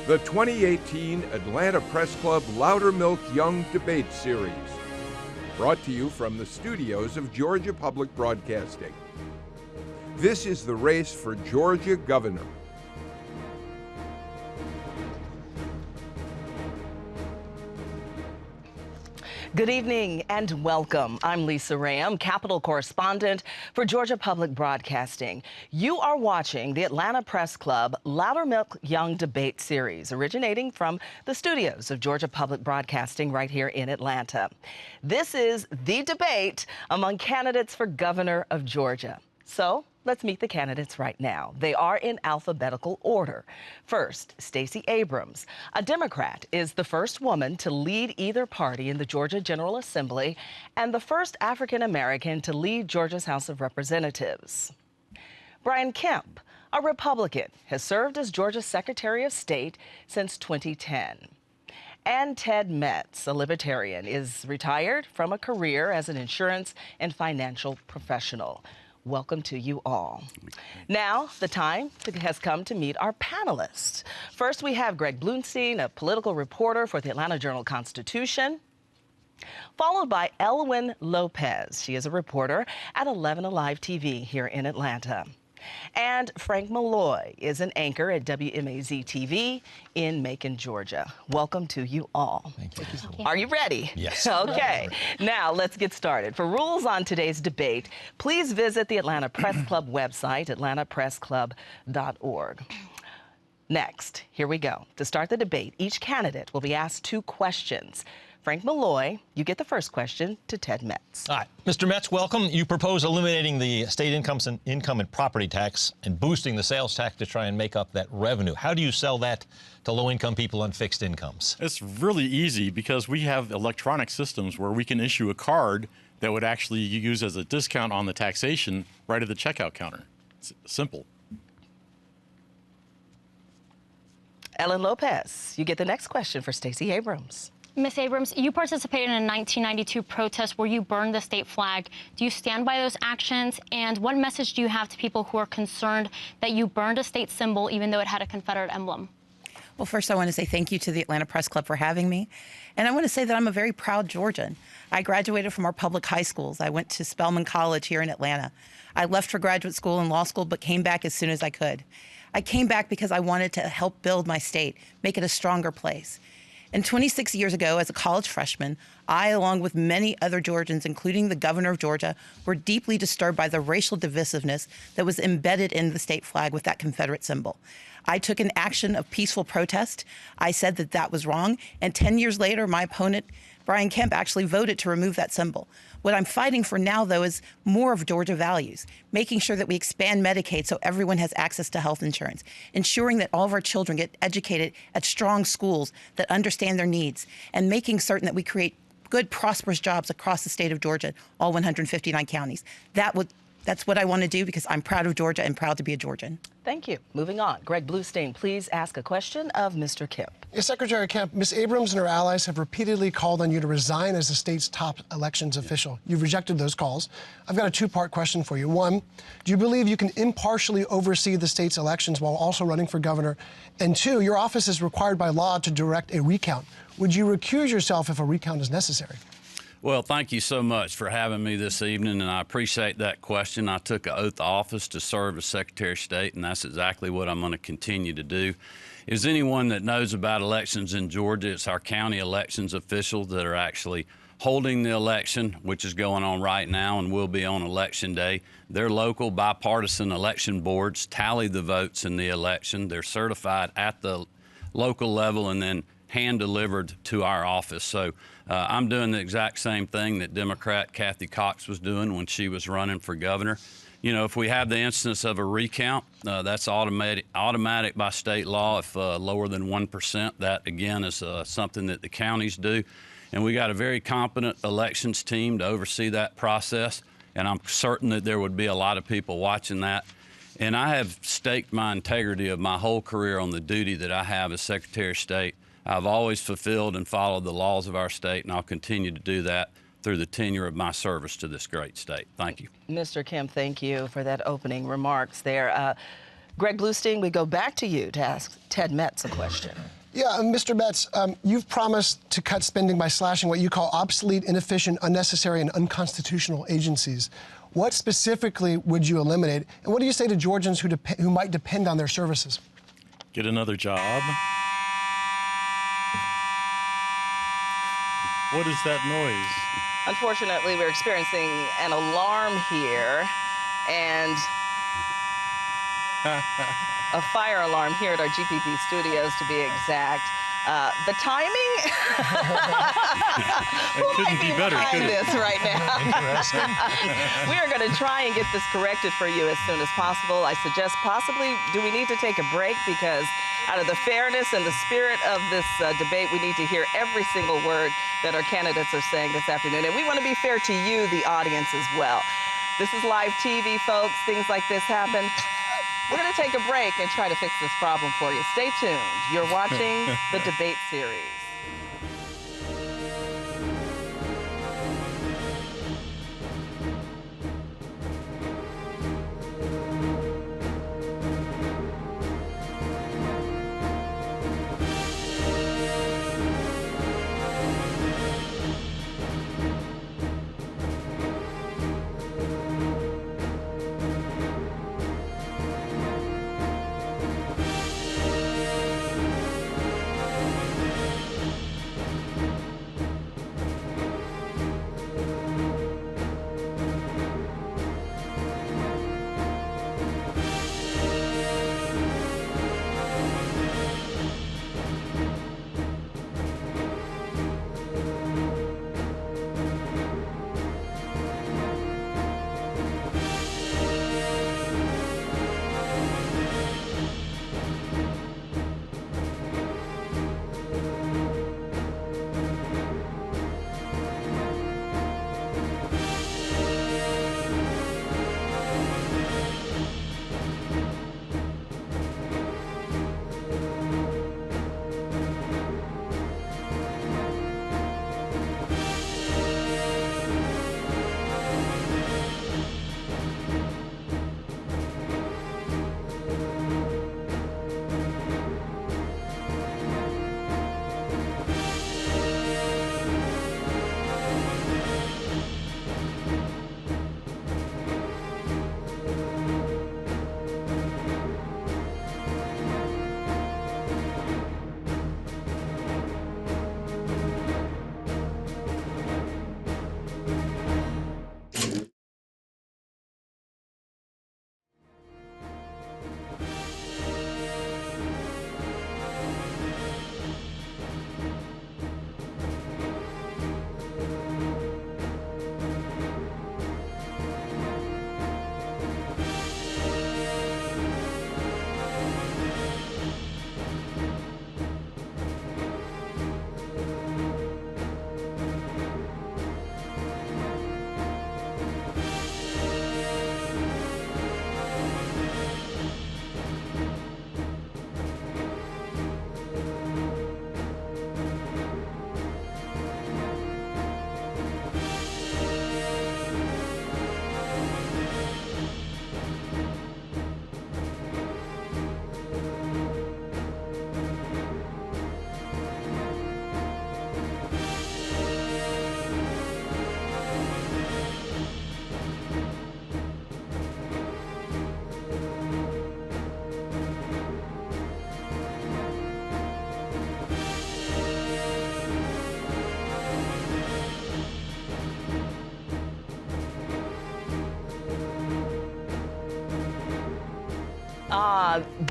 The 2018 Atlanta Press Club Loudermilk Young Debate Series. Brought to you from the studios of Georgia Public Broadcasting. This is the race for Georgia governor. Good evening and welcome. I'm Lisa Ram, Capitol correspondent for Georgia Public Broadcasting. You are watching the Atlanta Press Club Loudermilk Young Debate Series, originating from the studios of Georgia Public Broadcasting right here in Atlanta. This is the debate among candidates for governor of Georgia. So let's meet the candidates right now. They are in alphabetical order. First, Stacey Abrams, a Democrat, is the first woman to lead either party in the Georgia General Assembly and the first African-American to lead Georgia's House of Representatives. Brian Kemp, a Republican, has served as Georgia's Secretary of State since 2010. And Ted Metz, a Libertarian, is retired from a career as an insurance and financial professional. Welcome to you all. Now, the time has come to meet our panelists. First, we have Greg Bluestein, a political reporter for the Atlanta Journal-Constitution, followed by Elwyn Lopez. She is a reporter at 11 Alive TV here in Atlanta. And Frank Malloy is an anchor at WMAZ-TV in Macon, Georgia. Welcome to you all. Thank you. Are you ready? Yes. Okay. Now, let's get started. For rules on today's debate, please visit the Atlanta Press Club website, atlantapressclub.org. Next, here we go. To start the debate, each candidate will be asked 2 questions. Frank Malloy, you get the first question to Ted Metz. All right. Mr. Metz, welcome. You propose eliminating the state income and property tax and boosting the sales tax to try and make up that revenue. How do you sell that to low-income people on fixed incomes? It's really easy because we have electronic systems where we can issue a card that would actually use as a discount on the taxation right at the checkout counter. It's simple. Ellen Lopez, you get the next question for Stacey Abrams. Ms. Abrams, you participated in a 1992 protest where you burned the state flag. Do you stand by those actions? And what message do you have to people who are concerned that you burned a state symbol even though it had a Confederate emblem? Well, first, I want to say thank you to the Atlanta Press Club for having me. And I want to say that I'm a very proud Georgian. I graduated from our public high schools. I went to Spelman College here in Atlanta. I left for graduate school and law school, but came back as soon as I could. I came back because I wanted to help build my state, make it a stronger place. And 26 years ago, as a college freshman, I, along with many other Georgians, including the governor of Georgia, were deeply disturbed by the racial divisiveness that was embedded in the state flag with that Confederate symbol. I took an action of peaceful protest. I said that that was wrong. And 10 years later, my opponent, Brian Kemp, actually voted to remove that symbol. What I'm fighting for now, though, is more of Georgia values, making sure that we expand Medicaid so everyone has access to health insurance, ensuring that all of our children get educated at strong schools that understand their needs, and making certain that we create good, prosperous jobs across the state of Georgia, all 159 counties. That's what I want to do because I'm proud of Georgia and proud to be a Georgian. Thank you. Moving on. Greg Bluestein, please ask a question of Mr. Kemp. Yes, Secretary Kemp, Ms. Abrams and her allies have repeatedly called on you to resign as the state's top elections official. You've rejected those calls. I've got a 2-part question for you. 1, do you believe you can impartially oversee the state's elections while also running for governor? And 2, your office is required by law to direct a recount. Would you recuse yourself if a recount is necessary? Well, thank you so much for having me this evening, and I appreciate that question. I took an oath of office to serve as Secretary of State, and that's exactly what I'm going to continue to do. As anyone that knows about elections in Georgia, it's our county elections officials that are actually holding the election, which is going on right now and will be on Election Day. Their local bipartisan election boards tally the votes in the election. They're certified at the local level and then hand-delivered to our office. So I'm doing the exact same thing that Democrat Kathy Cox was doing when she was running for governor. You know, if we have the instance of a recount, that's automatic by state law. If lower than 1%, that again is something that the counties do. And we got a very competent elections team to oversee that process. And I'm certain that there would be a lot of people watching that. And I have staked my integrity of my whole career on the duty that I have as Secretary of State. I've always fulfilled and followed the laws of our state, and I'll continue to do that through the tenure of my service to this great state. Thank you. Mr. Kemp, thank you for that opening remarks there. Greg Bluestein, we go back to you to ask Ted Metz a question. Yeah, Mr. Metz, you've promised to cut spending by slashing what you call obsolete, inefficient, unnecessary, and unconstitutional agencies. What specifically would you eliminate? And what do you say to Georgians who might depend on their services? Get another job. What is that noise? Unfortunately, we're experiencing an alarm here, and a fire alarm here at our GPP studios, to be exact. The timing? It couldn't be better, could it? This right now. Interesting. We are going to try and get this corrected for you as soon as possible. I suggest possibly, do we need to take a break? Because out of the fairness and the spirit of this debate, we need to hear every single word that our candidates are saying this afternoon. And we want to be fair to you, the audience, as well. This is live TV, folks. Things like this happen. We're going to take a break and try to fix this problem for you. Stay tuned. You're watching the debate series.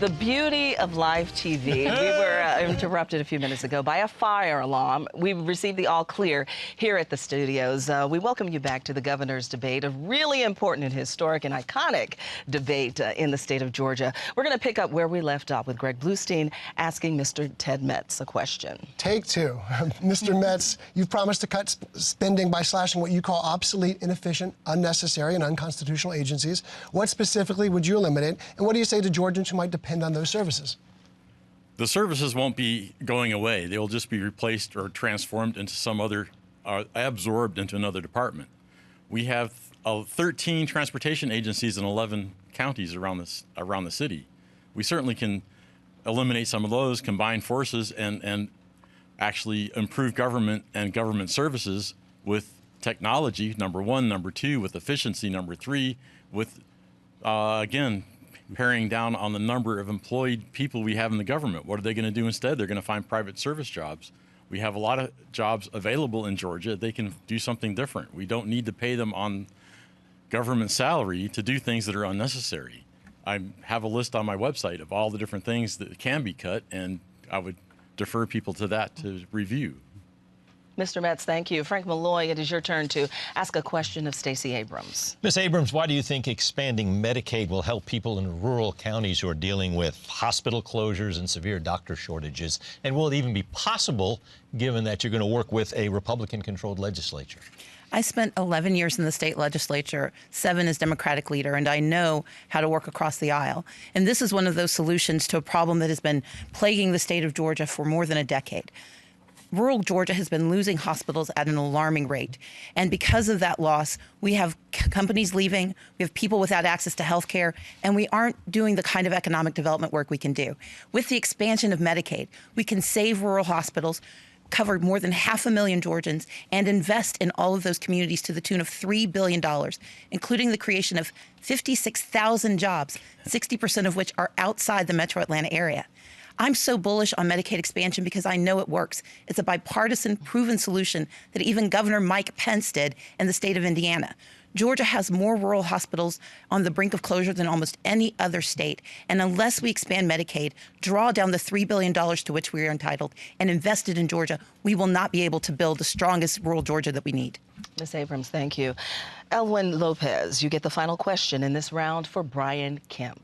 The beauty of live TV. We were interrupted a few minutes ago by a fire alarm. We received the all clear here at the studios. We welcome you back to the governor's debate, a really important and historic and iconic debate in the state of Georgia. We're going to pick up where we left off with Greg Bluestein asking Mr. Ted Metz a question. Take two. Mr. Metz, you've promised to cut spending by slashing what you call obsolete, inefficient, unnecessary, and unconstitutional agencies. What specifically would you eliminate? And what do you say to Georgians who might depend on those services? The services won't be going away. They will just be replaced or transformed into some other, absorbed into another department. We have 13 transportation agencies in 11 counties around the city. we certainly can eliminate some of those, combine forces, and actually improve government and government services with technology, number one. Number two, with efficiency. Number three, with, again, paring down on the number of employed people we have in the government. What are they going to do instead? They're going to find private service jobs. We have a lot of jobs available in Georgia. They can do something different. We don't need to pay them on government salary to do things that are unnecessary. I have a list on my website of all the different things that can be cut, and I would defer people to that to review. Mr. Metz, thank you. Frank Malloy, it is your turn to ask a question of Stacey Abrams. Ms. Abrams, why do you think expanding Medicaid will help people in rural counties who are dealing with hospital closures and severe doctor shortages? And will it even be possible, given that you're going to work with a Republican-controlled legislature? I spent 11 years in the state legislature, 7 as Democratic leader, and I know how to work across the aisle. And this is one of those solutions to a problem that has been plaguing the state of Georgia for more than a decade. Rural Georgia has been losing hospitals at an alarming rate. And because of that loss, we have companies leaving, we have people without access to health care, and we aren't doing the kind of economic development work we can do. With the expansion of Medicaid, we can save rural hospitals, cover more than 500,000 Georgians, and invest in all of those communities to the tune of $3 billion, including the creation of 56,000 jobs, 60% of which are outside the metro Atlanta area. I'm so bullish on Medicaid expansion because I know it works. It's a bipartisan, proven solution that even Governor Mike Pence did in the state of Indiana. Georgia has more rural hospitals on the brink of closure than almost any other state. And unless we expand Medicaid, draw down the $3 billion to which we are entitled, and invest it in Georgia, we will not be able to build the strongest rural Georgia that we need. Ms. Abrams, thank you. Elwin Lopez, you get the final question in this round for Brian Kemp.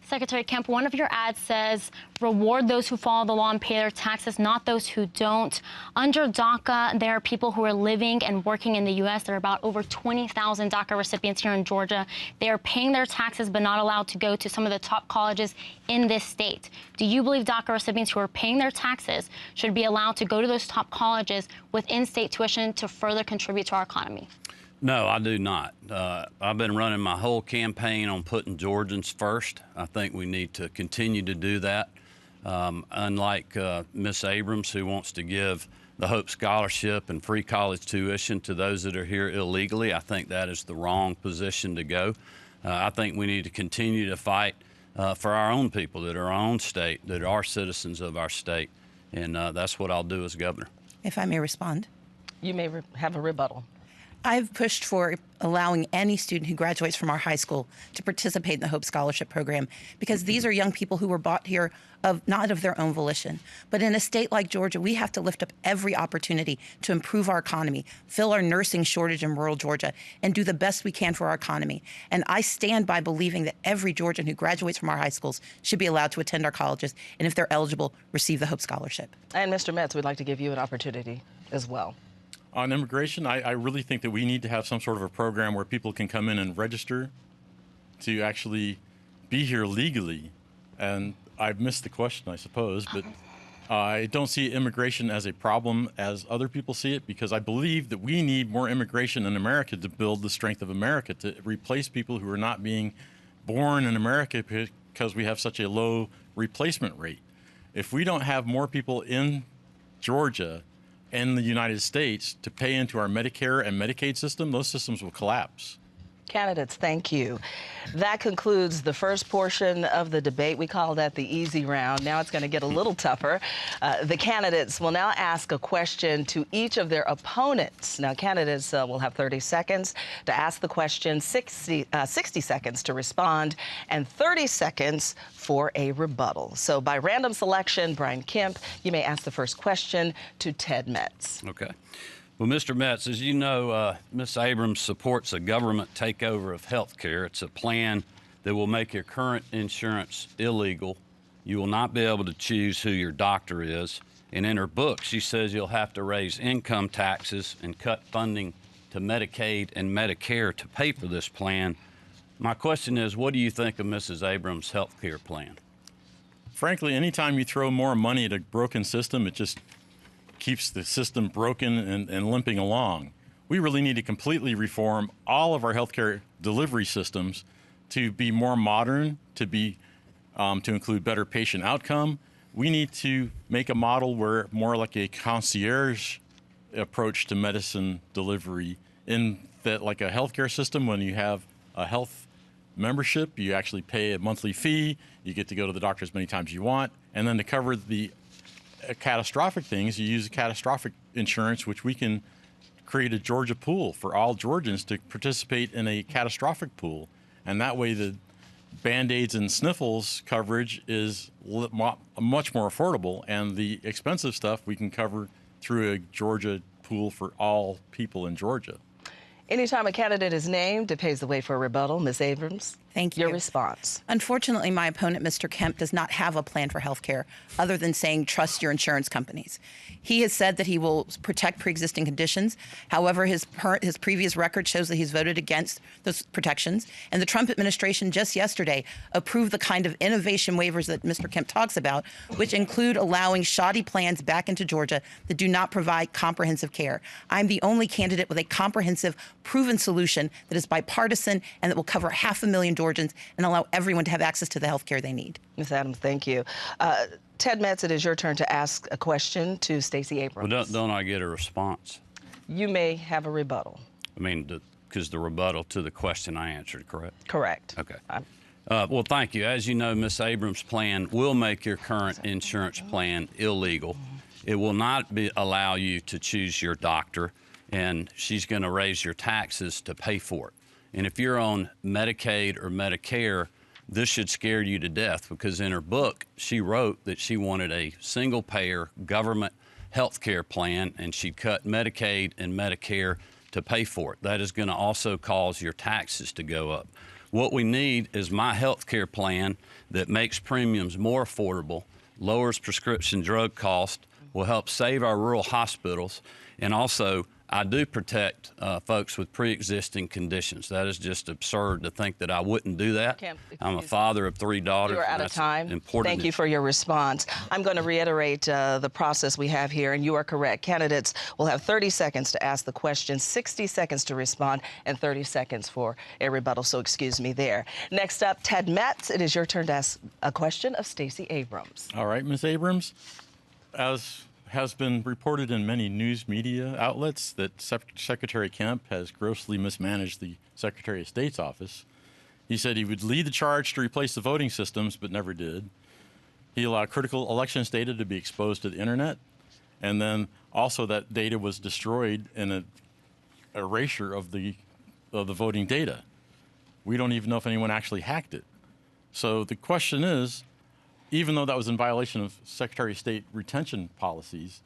Secretary Kemp, one of your ads says, reward those who follow the law and pay their taxes, not those who don't. Under DACA, there are people who are living and working in the U.S. There are about over 20,000 DACA recipients here in Georgia. They are paying their taxes but not allowed to go to some of the top colleges in this state. Do you believe DACA recipients who are paying their taxes should be allowed to go to those top colleges with in-state tuition to further contribute to our economy? No, I do not. I've been running my whole campaign on putting Georgians first. I think we need to continue to do that. Unlike Ms. Abrams, who wants to give the Hope Scholarship and free college tuition to those that are here illegally, I think that is the wrong position to go. I think we need to continue to fight for our own people that are our own state, that are citizens of our state, and that's what I'll do as governor. If I may respond. You may have a rebuttal. I've pushed for allowing any student who graduates from our high school to participate in the Hope Scholarship Program, because these are young people who were brought here not of their own volition. But in a state like Georgia, we have to lift up every opportunity to improve our economy, fill our nursing shortage in rural Georgia, and do the best we can for our economy. And I stand by believing that every Georgian who graduates from our high schools should be allowed to attend our colleges, and if they're eligible, receive the Hope Scholarship. And Mr. Metz, we'd like to give you an opportunity as well. On immigration, I really think that we need to have some sort of a program where people can come in and register to actually be here legally. And I've missed the question, I suppose, but I don't see immigration as a problem as other people see it, because I believe that we need more immigration in America to build the strength of America, to replace people who are not being born in America because we have such a low replacement rate. If we don't have more people in Georgia and the United States to pay into our Medicare and Medicaid system, those systems will collapse. Candidates, thank you. That concludes the first portion of the debate. We call that the easy round. Now it's going to get a little tougher. The candidates will now ask a question to each of their opponents. Now, candidates will have 30 seconds to ask the question, 60 seconds to respond, and 30 seconds for a rebuttal. So by random selection, Brian Kemp, you may ask the first question to Ted Metz. Okay. Well, Mr. Metz, as you know, Ms. Abrams supports a government takeover of health care. It's a plan that will make your current insurance illegal. You will not be able to choose who your doctor is. And in her book, she says you'll have to raise income taxes and cut funding to Medicaid and Medicare to pay for this plan. My question is, what do you think of Mrs. Abrams' health care plan? Frankly, anytime you throw more money at a broken system, it just keeps the system broken and limping along. We really need to completely reform all of our healthcare delivery systems to be more modern, to be to include better patient outcome. We need to make a model where more like a concierge approach to medicine delivery, in that like a healthcare system, when you have a health membership, you actually pay a monthly fee, you get to go to the doctor as many times as you want, and then to cover the catastrophic things, you use a catastrophic insurance, which we can create a Georgia pool for all Georgians to participate in a catastrophic pool. And that way the Band-Aids and sniffles coverage is much more affordable, and the expensive stuff we can cover through a Georgia pool for all people in Georgia. Anytime a candidate is named, it paves the way for a rebuttal. Ms. Abrams, Thank you. Your response. Unfortunately, my opponent, Mr. Kemp, does not have a plan for health care other than saying trust your insurance companies. He has said that he will protect pre-existing conditions. However, his previous record shows that he's voted against those protections. And the Trump administration just yesterday approved the kind of innovation waivers that Mr. Kemp talks about, which include allowing shoddy plans back into Georgia that do not provide comprehensive care. I'm the only candidate with a comprehensive, proven solution that is bipartisan and that will cover 500,000 Georgians and allow everyone to have access to the health care they need. Ms. Adams, thank you. Ted Metz, it is your turn to ask a question to Stacey Abrams. Well, don't I get a response? You may have a rebuttal. I mean, because the rebuttal to the question I answered, correct? Correct. Okay. Well, thank you. As you know, Ms. Abrams' plan will make your current insurance plan illegal. It will not allow you to choose your doctor, and she's going to raise your taxes to pay for it. And if you're on Medicaid or Medicare, this should scare you to death, because in her book, she wrote that she wanted a single-payer government health care plan, and she'd cut Medicaid and Medicare to pay for it. That is going to also cause your taxes to go up. What we need is my health care plan that makes premiums more affordable, lowers prescription drug costs, will help save our rural hospitals, and also I do protect folks with pre-existing conditions. That is just absurd to think that I wouldn't do that. I'm a father of 3 daughters. You are out of time. Important. Thank you for your response. I'm going to reiterate the process we have here, and you are correct. Candidates will have 30 seconds to ask the question, 60 seconds to respond, and 30 seconds for a rebuttal, so excuse me there. Next up, Ted Metz, it is your turn to ask a question of Stacey Abrams. All right, Ms. Abrams, as has been reported in many news media outlets that Secretary Kemp has grossly mismanaged the Secretary of State's office. He said he would lead the charge to replace the voting systems, but never did. He allowed critical elections data to be exposed to the internet, and then also that data was destroyed in an erasure of the voting data. We don't even know if anyone actually hacked it. So the question is, even though that was in violation of Secretary of State retention policies,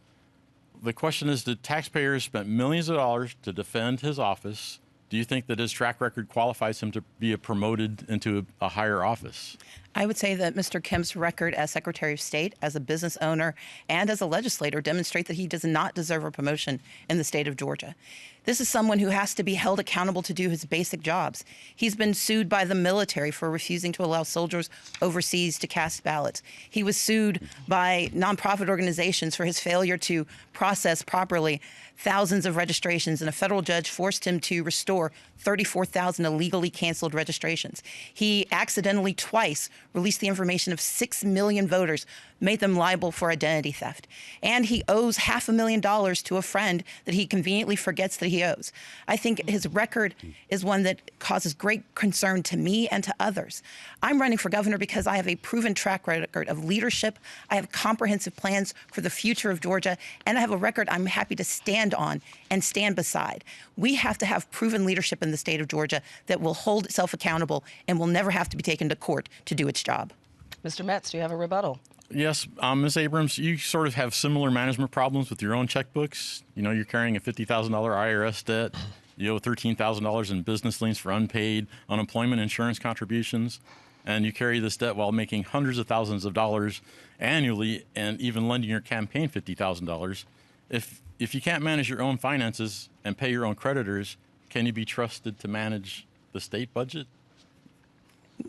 the question is, did taxpayers spend millions of dollars to defend his office? Do you think that his track record qualifies him to be promoted into a higher office? I would say that Mr. Kemp's record as Secretary of State, as a business owner, and as a legislator demonstrate that he does not deserve a promotion in the state of Georgia. This is someone who has to be held accountable to do his basic jobs. He's been sued by the military for refusing to allow soldiers overseas to cast ballots. He was sued by nonprofit organizations for his failure to process properly thousands of registrations, and a federal judge forced him to restore 34,000 illegally canceled registrations. He accidentally twice released the information of 6 million voters, made them liable for identity theft. And he owes $500,000 to a friend that he conveniently forgets that he owes. I think his record is one that causes great concern to me and to others. I'm running for governor because I have a proven track record of leadership. I have comprehensive plans for the future of Georgia, and I have a record I'm happy to stand on and stand beside. We have to have proven leadership in the state of Georgia that will hold itself accountable and will never have to be taken to court to do its job. Mr. Metz, do you have a rebuttal? Yes, Ms. Abrams, you sort of have similar management problems with your own checkbooks. You know, you're carrying a $50,000 IRS debt. You owe $13,000 in business liens for unpaid unemployment insurance contributions. And you carry this debt while making hundreds of thousands of dollars annually and even lending your campaign $50,000. If you can't manage your own finances and pay your own creditors, can you be trusted to manage the state budget?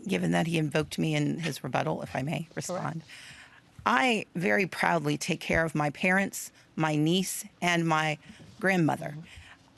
Given that he invoked me in his rebuttal, if I may respond. I very proudly take care of my parents, my niece, and my grandmother.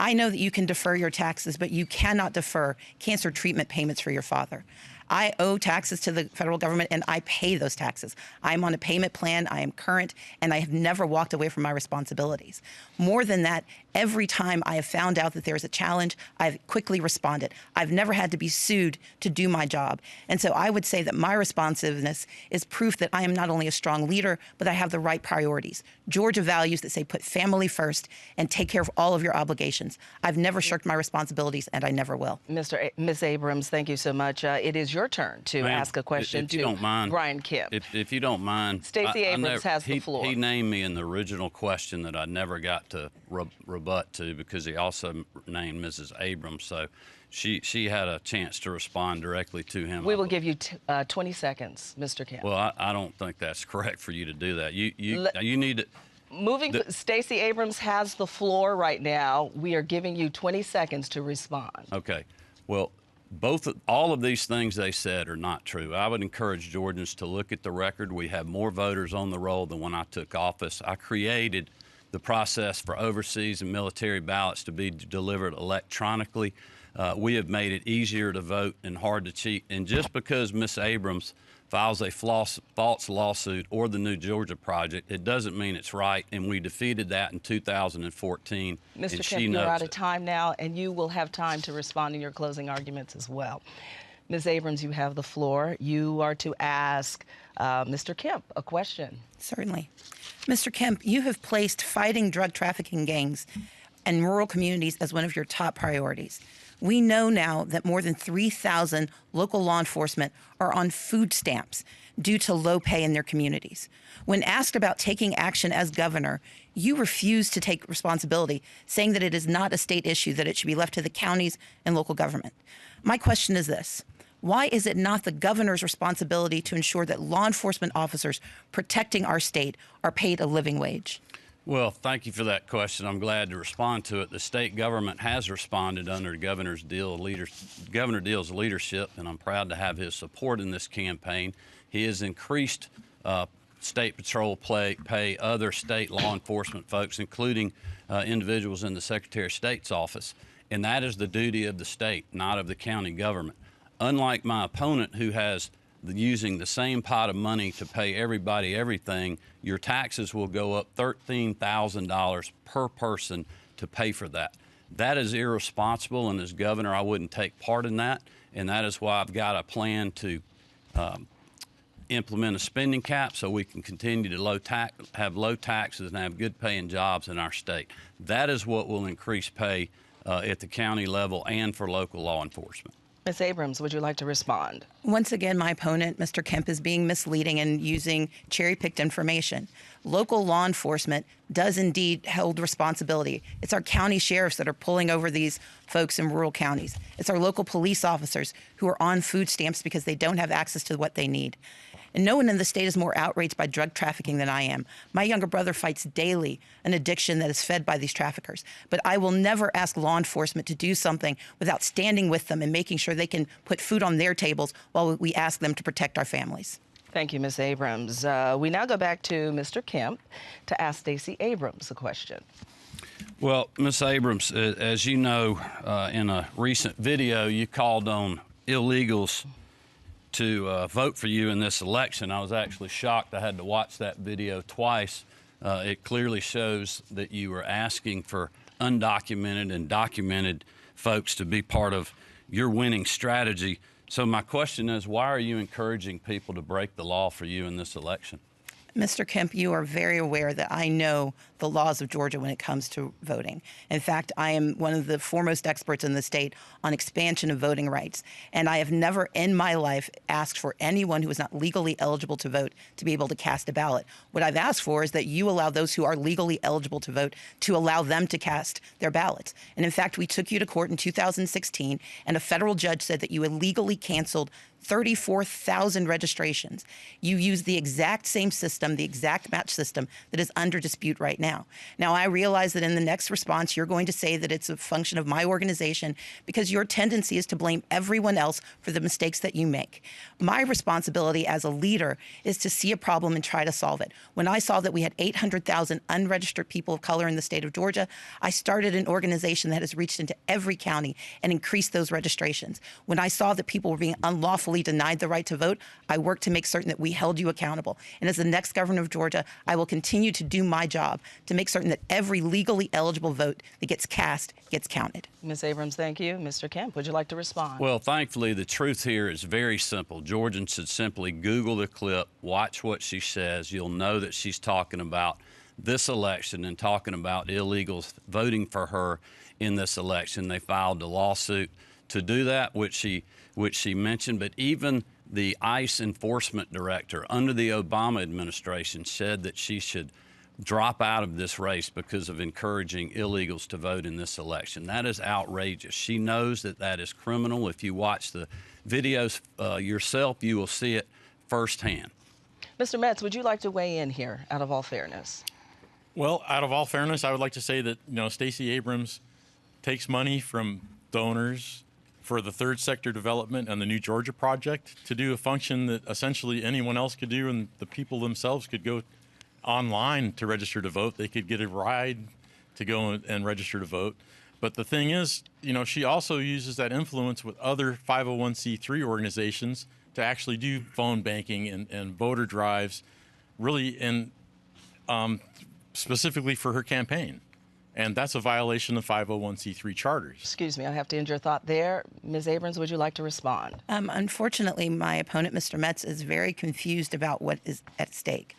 I know that you can defer your taxes, but you cannot defer cancer treatment payments for your father. I owe taxes to the federal government, and I pay those taxes. I'm on a payment plan, I am current, and I have never walked away from my responsibilities. More than that, every time I have found out that there is a challenge, I've quickly responded. I've never had to be sued to do my job. And so I would say that my responsiveness is proof that I am not only a strong leader, but I have the right priorities. Georgia values that say put family first and take care of all of your obligations. I've never shirked my responsibilities, and I never will. Ms. Abrams, thank you so much. It is your turn to ask a question if you don't mind, Brian Kemp. If you don't mind, Stacey Abrams has the floor. He named me in the original question that I never got to rebut to, because he also named Mrs. Abrams. So she had a chance to respond directly to him. We will give you 20 seconds, Mr. Kemp. Well, I don't think that's correct for you to do that. You need to. Stacey Abrams has the floor right now. We are giving you 20 seconds to respond. Okay. Well, all of these things they said are not true. I would encourage Georgians to look at the record. We have more voters on the roll than when I took office. I created the process for overseas and military ballots to be delivered electronically. We have made it easier to vote and hard to cheat. And just because Ms. Abrams files a false lawsuit or the New Georgia Project, it doesn't mean it's right, and we defeated that in 2014. Mr. Kemp, you're out of time now, and you will have time to respond in your closing arguments as well. Ms. Abrams, you have the floor. You are to ask Mr. Kemp a question. Certainly. Mr. Kemp, you have placed fighting drug trafficking gangs and rural communities as one of your top priorities. We know now that more than 3,000 local law enforcement are on food stamps due to low pay in their communities. When asked about taking action as governor, you refused to take responsibility, saying that it is not a state issue, that it should be left to the counties and local government. My question is this: why is it not the governor's responsibility to ensure that law enforcement officers protecting our state are paid a living wage? Well, thank you for that question. I'm glad to respond to it. The state government has responded under Governor Deal's leadership, and I'm proud to have his support in this campaign. He has increased state patrol pay, other state law enforcement folks, including individuals in the Secretary of State's office. And that is the duty of the state, not of the county government. Unlike my opponent, who has using the same pot of money to pay everybody everything, your taxes will go up $13,000 per person to pay for that. That is irresponsible, and as governor, I wouldn't take part in that, and that is why I've got a plan to implement a spending cap so we can continue to have low taxes and have good paying jobs in our state. That is what will increase pay at the county level and for local law enforcement. Ms. Abrams, would you like to respond? Once again, my opponent, Mr. Kemp, is being misleading and using cherry-picked information. Local law enforcement does indeed hold responsibility. It's our county sheriffs that are pulling over these folks in rural counties. It's our local police officers who are on food stamps because they don't have access to what they need. And no one in the state is more outraged by drug trafficking than I am. My younger brother fights daily an addiction that is fed by these traffickers. But I will never ask law enforcement to do something without standing with them and making sure they can put food on their tables while we ask them to protect our families. Thank you, Ms. Abrams. We now go back to Mr. Kemp to ask Stacey Abrams a question. Well, Ms. Abrams, as you know, in a recent video, you called on illegals to vote for you in this election. I was actually shocked. I had to watch that video twice. It clearly shows that you were asking for undocumented and documented folks to be part of your winning strategy. So my question is, why are you encouraging people to break the law for you in this election? Mr. Kemp, you are very aware that I know the laws of Georgia when it comes to voting. In fact, I am one of the foremost experts in the state on expansion of voting rights. And I have never in my life asked for anyone who is not legally eligible to vote to be able to cast a ballot. What I've asked for is that you allow those who are legally eligible to vote to allow them to cast their ballots. And in fact, we took you to court in 2016, and a federal judge said that you illegally canceled 34,000 registrations. You use the exact same system, the exact match system that is under dispute right now. Now, I realize that in the next response, you're going to say that it's a function of my organization because your tendency is to blame everyone else for the mistakes that you make. My responsibility as a leader is to see a problem and try to solve it. When I saw that we had 800,000 unregistered people of color in the state of Georgia, I started an organization that has reached into every county and increased those registrations. When I saw that people were being unlawfully wrongfully denied the right to vote, I worked to make certain that we held you accountable. And as the next governor of Georgia, I will continue to do my job to make certain that every legally eligible vote that gets cast gets counted. Ms. Abrams, thank you. Mr. Kemp, would you like to respond? Well, thankfully, the truth here is very simple. Georgians should simply Google the clip, watch what she says. You'll know that she's talking about this election and talking about illegals voting for her in this election. They filed a lawsuit to do that, which she mentioned. But even the ICE enforcement director under the Obama administration said that she should drop out of this race because of encouraging illegals to vote in this election. That is outrageous. She knows that that is criminal. If you watch the videos yourself, you will see it firsthand. Mr. Metz, would you like to weigh in here, out of all fairness? Well, out of all fairness, I would like to say that, Stacey Abrams takes money from donors for the third sector development and the New Georgia Project to do a function that essentially anyone else could do, and the people themselves could go online to register to vote. They could get a ride to go and register to vote. But the thing is, she also uses that influence with other 501c3 organizations to actually do phone banking and voter drives, really specifically for her campaign. And that's a violation of 501c3 charters. Excuse me, I have to end your thought there. Ms. Abrams, would you like to respond? Unfortunately, my opponent, Mr. Metz, is very confused about what is at stake.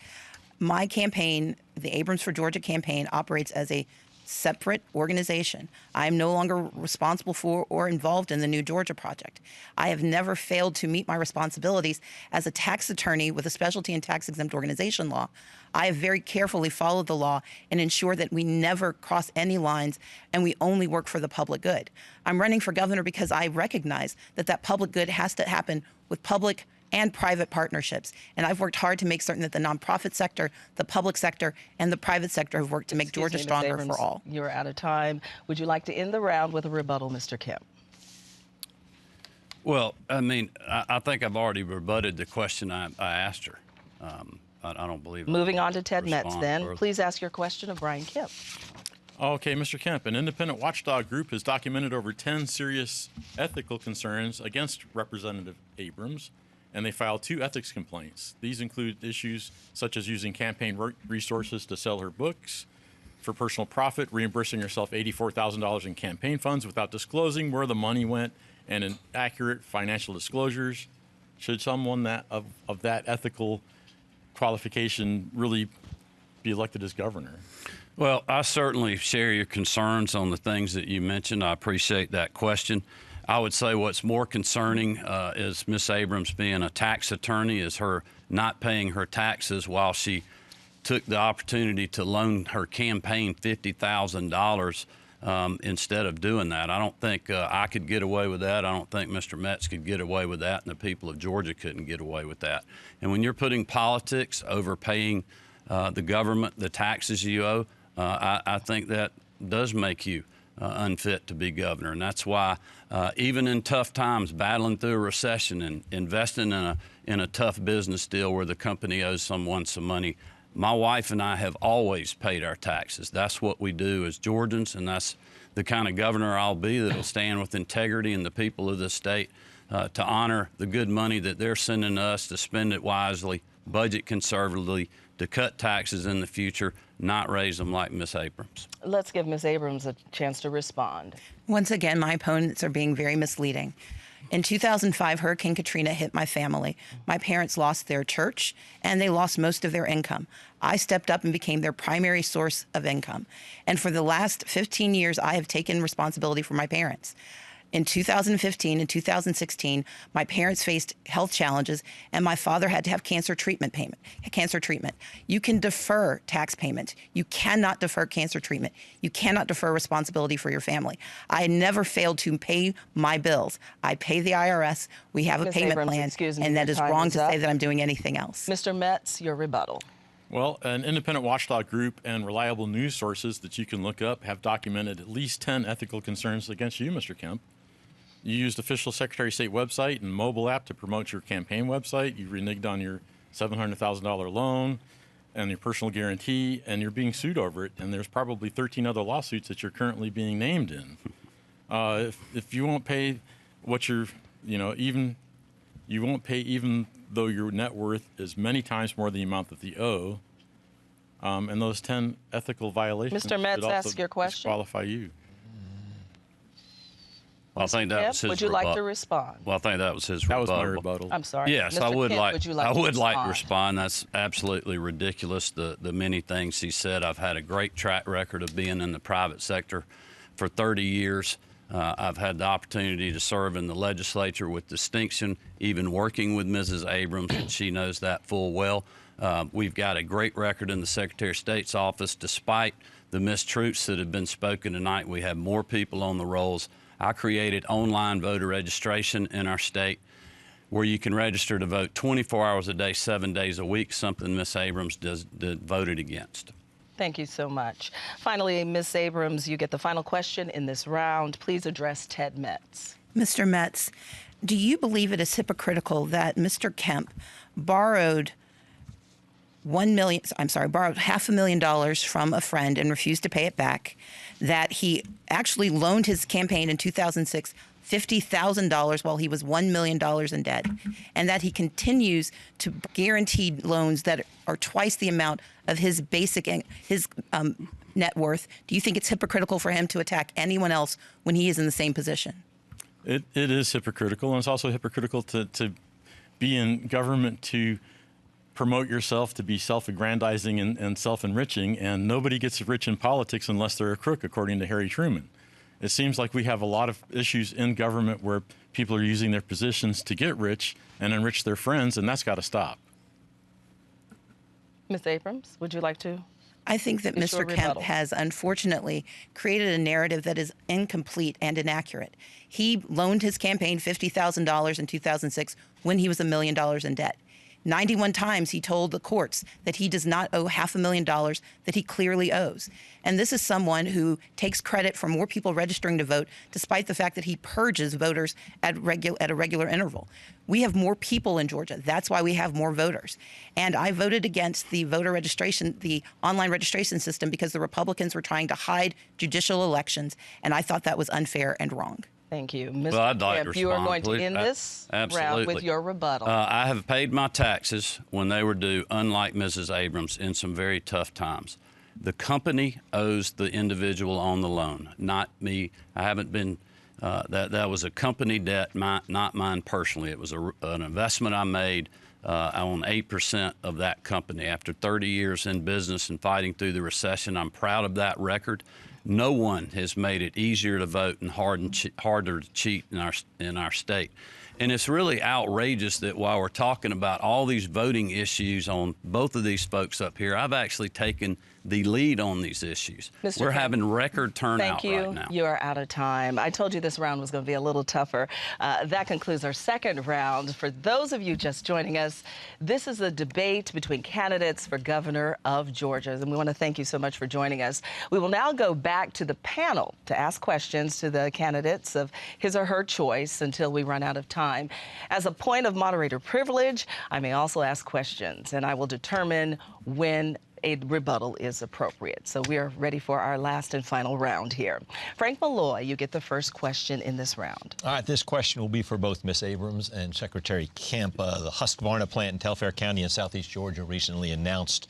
My campaign, the Abrams for Georgia campaign, operates as a separate organization. I am no longer responsible for or involved in the New Georgia Project. I have never failed to meet my responsibilities as a tax attorney with a specialty in tax-exempt organization law. I have very carefully followed the law and ensured that we never cross any lines and we only work for the public good. I'm running for governor because I recognize that that public good has to happen with public and private partnerships. And I've worked hard to make certain that the nonprofit sector, the public sector, and the private sector have worked to make Georgia stronger for all. You're out of time. Would you like to end the round with a rebuttal, Mr. Kemp? Well, I think I've already rebutted the question I asked her. I don't believe. Moving on to Ted Metz, then. Further. Please ask your question of Brian Kemp. Okay, Mr. Kemp, an independent watchdog group has documented over 10 serious ethical concerns against Representative Abrams, and they filed 2 ethics complaints. These include issues such as using campaign resources to sell her books for personal profit, reimbursing herself $84,000 in campaign funds without disclosing where the money went, and inaccurate financial disclosures. Should someone of that ethical qualification really be elected as governor? Well, I certainly share your concerns on the things that you mentioned. I appreciate that question. I would say what's more concerning is Ms. Abrams being a tax attorney, is her not paying her taxes while she took the opportunity to loan her campaign $50,000 instead of doing that. I don't think I could get away with that. I don't think Mr. Metz could get away with that, and the people of Georgia couldn't get away with that. And when you're putting politics over paying the government the taxes you owe, I think that does make you unfit to be governor. And that's why even in tough times, battling through a recession and investing in a tough business deal where the company owes someone some money, my wife and I have always paid our taxes. That's what we do as Georgians, and that's the kind of governor I'll be, that will stand with integrity and the people of this state to honor the good money that they're sending us, to spend it wisely, budget conservatively, to cut taxes in the future, not raise them like Ms. Abrams. Let's give Ms. Abrams a chance to respond. Once again, my opponents are being very misleading. In 2005, Hurricane Katrina hit my family. My parents lost their church, and they lost most of their income. I stepped up and became their primary source of income. And for the last 15 years, I have taken responsibility for my parents. In 2015 and 2016, my parents faced health challenges, and my father had to have cancer treatment. You can defer tax payment. You cannot defer cancer treatment. You cannot defer responsibility for your family. I never failed to pay my bills. I pay the IRS. We have a payment plan, and that is wrong to say that I'm doing anything else. Mr. Metz, your rebuttal. Well, an independent watchdog group and reliable news sources that you can look up have documented at least 10 ethical concerns against you, Mr. Kemp. You used official Secretary of State website and mobile app to promote your campaign website. You reneged on your $700,000 loan and your personal guarantee, and you're being sued over it. And there's probably 13 other lawsuits that you're currently being named in. If you won't pay what you're, even you won't pay even though your net worth is many times more than the amount that you owe. And those 10 ethical violations Mr. Metz, should also ask your question. disqualify you. Well, I think that was his would you like to respond? Well, I think that was his That rebuttal. was my rebuttal. I'm sorry. Yes, Mr. I would Kemp, like. would you like I to would like to respond? respond. That's absolutely ridiculous. The many things he said. I've had a great track record of being in the private sector for 30 years. I've had the opportunity to serve in the legislature with distinction, even working with Mrs. Abrams, and she knows that full well. We've got a great record in the Secretary of State's office. Despite the mistruths that have been spoken tonight, we have more people on the rolls. I created online voter registration in our state where you can register to vote 24 hours a day, 7 days a week, something Ms. Abrams voted against. Thank you so much. Finally, Ms. Abrams, you get the final question in this round. Please address Ted Metz. Mr. Metz, do you believe it is hypocritical that Mr. Kemp borrowed borrowed $500,000 from a friend and refused to pay it back, that he actually loaned his campaign in 2006 $50,000 while he was $1 million in debt, and that he continues to guarantee loans that are twice the amount of his net worth? Do you think it's hypocritical for him to attack anyone else when he is in the same position? It is hypocritical, and it's also hypocritical to be in government to promote yourself, to be self-aggrandizing and self-enriching, and nobody gets rich in politics unless they're a crook, according to Harry Truman. It seems like we have a lot of issues in government where people are using their positions to get rich and enrich their friends, and that's got to stop. Ms. Abrams, would you like to? I think that Mr. Kemp has unfortunately created a narrative that is incomplete and inaccurate. He loaned his campaign $50,000 in 2006 when he was $1 million in debt. 91 times he told the courts that he does not owe $500,000 that he clearly owes. And this is someone who takes credit for more people registering to vote, despite the fact that he purges voters at a regular interval. We have more people in Georgia. That's why we have more voters. And I voted against the voter registration, the online registration system, because the Republicans were trying to hide judicial elections, and I thought that was unfair and wrong. Thank you. Mr. Well, I'd like Kemp, to you are respond, going please. to end this round Absolutely. with your rebuttal. I have paid my taxes when they were due, unlike Mrs. Abrams, in some very tough times. The company owes the individual on the loan, not me. I haven't been, that was a company debt, not mine personally. It was an investment I made on 8% of that company. After 30 years in business and fighting through the recession, I'm proud of that record. No one has made it easier to vote and harder to cheat in our state. And it's really outrageous that while we're talking about all these voting issues on both of these folks up here, I've actually taken the lead on these issues. Mr. We're Kemp, having record turnout thank you. right now. You are out of time. I told you this round was going to be a little tougher. That concludes our second round. For those of you just joining us, this is a debate between candidates for governor of Georgia, and we want to thank you so much for joining us. We will now go back to the panel to ask questions to the candidates of his or her choice until we run out of time. As a point of moderator privilege, I may also ask questions, and I will determine when a rebuttal is appropriate. So we are ready for our last and final round here. Frank Malloy, you get the first question in this round. All right, this question will be for both Ms. Abrams and Secretary Kemp. The Husqvarna plant in Telfair County in southeast Georgia recently announced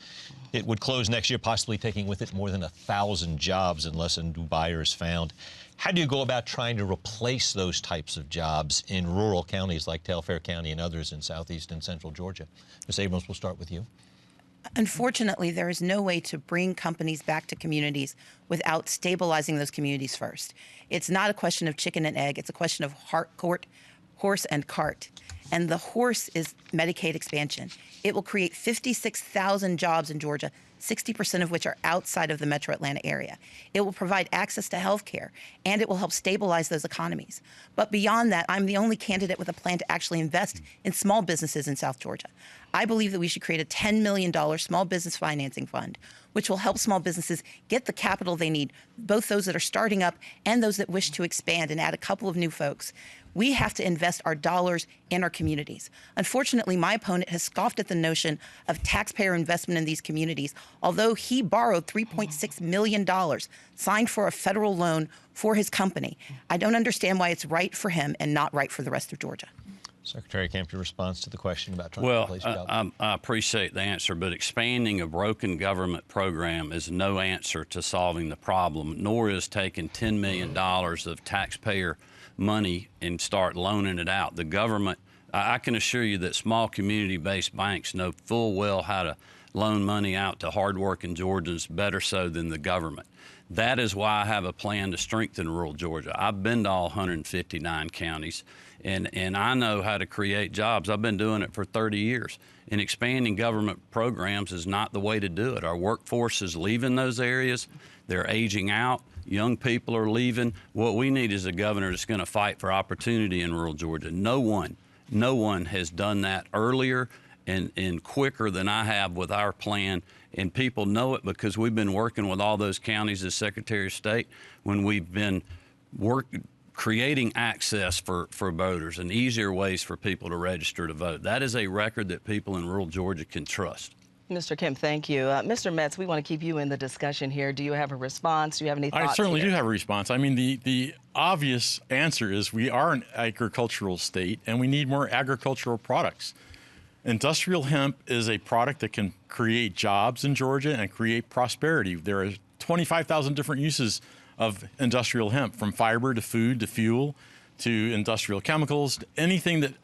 it would close next year, possibly taking with it more than 1,000 jobs unless a new buyer is found. How do you go about trying to replace those types of jobs in rural counties like Telfair County and others in southeast and central Georgia? Ms. Abrams, we'll start with you. Unfortunately, there is no way to bring companies back to communities without stabilizing those communities first. It's not a question of chicken and egg. It's a question of horse and cart. And the horse is Medicaid expansion. It will create 56,000 jobs in Georgia, 60% of which are outside of the metro Atlanta area. It will provide access to health care, and it will help stabilize those economies. But beyond that, I'm the only candidate with a plan to actually invest in small businesses in South Georgia. I believe that we should create a $10 million small business financing fund, which will help small businesses get the capital they need, both those that are starting up and those that wish to expand and add a couple of new folks. We have to invest our dollars in our communities. Unfortunately, my opponent has scoffed at the notion of taxpayer investment in these communities, although he borrowed $3.6 million, signed for a federal loan for his company. I don't understand why it's right for him and not right for the rest of Georgia. Secretary Kemp, your response to the question about trying to Well, replace jobs? I appreciate the answer, but expanding a broken government program is no answer to solving the problem, nor is taking $10 million of taxpayer money and start loaning it out. The government, I can assure you that small community-based banks know full well how to loan money out to hardworking Georgians better so than the government. That is why I have a plan to strengthen rural Georgia. I've been to all 159 counties, and I know how to create jobs. I've been doing it for 30 years. And expanding government programs is not the way to do it. Our workforce is leaving those areas. They're aging out. Young people are leaving. What we need is a governor that's going to fight for opportunity in rural Georgia. No one has done that earlier and quicker than I have with our plan. And people know it because we've been working with all those counties as Secretary of State when we've been creating access for voters and easier ways for people to register to vote. That is a record that people in rural Georgia can trust. Mr. Kemp, thank you. Mr. Metz, we want to keep you in the discussion here. Do you have a response? Do you have any thoughts? I certainly here? do have a response. I mean, the obvious answer is we are an agricultural state and we need more agricultural products. Industrial hemp is a product that can create jobs in Georgia and create prosperity. There are 25,000 different uses of industrial hemp, from fiber to food to fuel to industrial chemicals. Anything that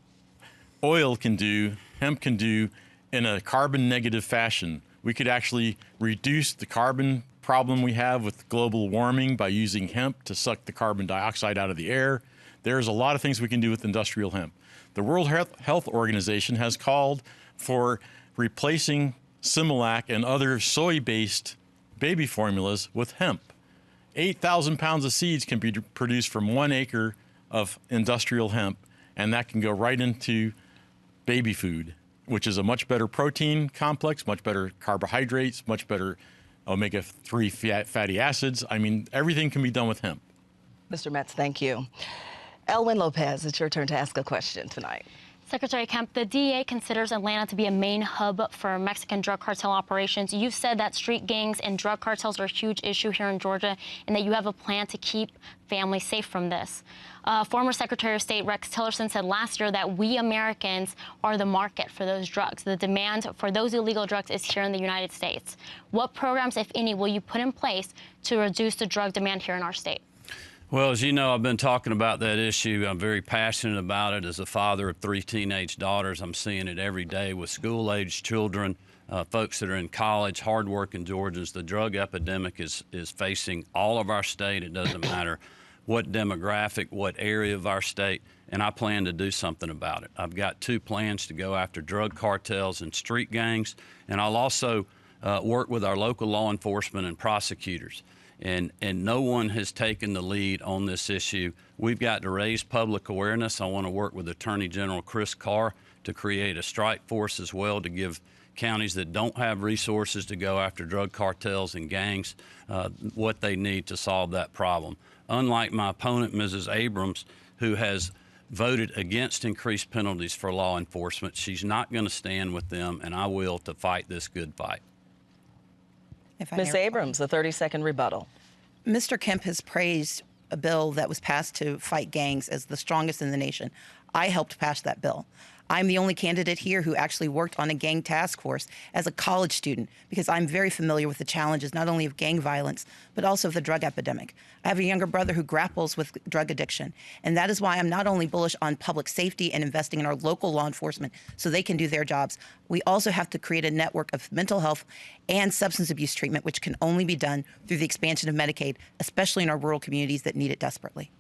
oil can do, hemp can do in a carbon negative fashion. We could actually reduce the carbon problem we have with global warming by using hemp to suck the carbon dioxide out of the air. There's a lot of things we can do with industrial hemp. The World Health Organization has called for replacing Similac and other soy-based baby formulas with hemp. 8,000 pounds of seeds can be produced from 1 acre of industrial hemp, and that can go right into baby food, which is a much better protein complex, much better carbohydrates, much better omega-3 fatty acids. I mean, everything can be done with hemp. Mr. Metz, thank you. Elwin Lopez, it's your turn to ask a question tonight. Secretary Kemp, the DEA considers Atlanta to be a main hub for Mexican drug cartel operations. You've said that street gangs and drug cartels are a huge issue here in Georgia and that you have a plan to keep families safe from this. Former Secretary of State Rex Tillerson said last year that we Americans are the market for those drugs. The demand for those illegal drugs is here in the United States. What programs, if any, will you put in place to reduce the drug demand here in our state? Well, as you know, I've been talking about that issue. I'm very passionate about it. As a father of 3 teenage daughters, I'm seeing it every day with school-aged children, folks that are in college, hardworking Georgians. The drug epidemic is facing all of our state. It doesn't matter what demographic, what area of our state, and I plan to do something about it. I've got 2 plans to go after drug cartels and street gangs, and I'll also work with our local law enforcement and prosecutors. And no one has taken the lead on this issue. We've got to raise public awareness. I want to work with Attorney General Chris Carr to create a strike force as well to give counties that don't have resources to go after drug cartels and gangs what they need to solve that problem. Unlike my opponent, Mrs. Abrams, who has voted against increased penalties for law enforcement, she's not going to stand with them, and I will, to fight this good fight. Ms. Abrams, a 30-second rebuttal. Mr. Kemp has praised a bill that was passed to fight gangs as the strongest in the nation. I helped pass that bill. I'm the only candidate here who actually worked on a gang task force as a college student because I'm very familiar with the challenges not only of gang violence, but also of the drug epidemic. I have a younger brother who grapples with drug addiction, and that is why I'm not only bullish on public safety and investing in our local law enforcement so they can do their jobs, we also have to create a network of mental health and substance abuse treatment, which can only be done through the expansion of Medicaid, especially in our rural communities that need it desperately.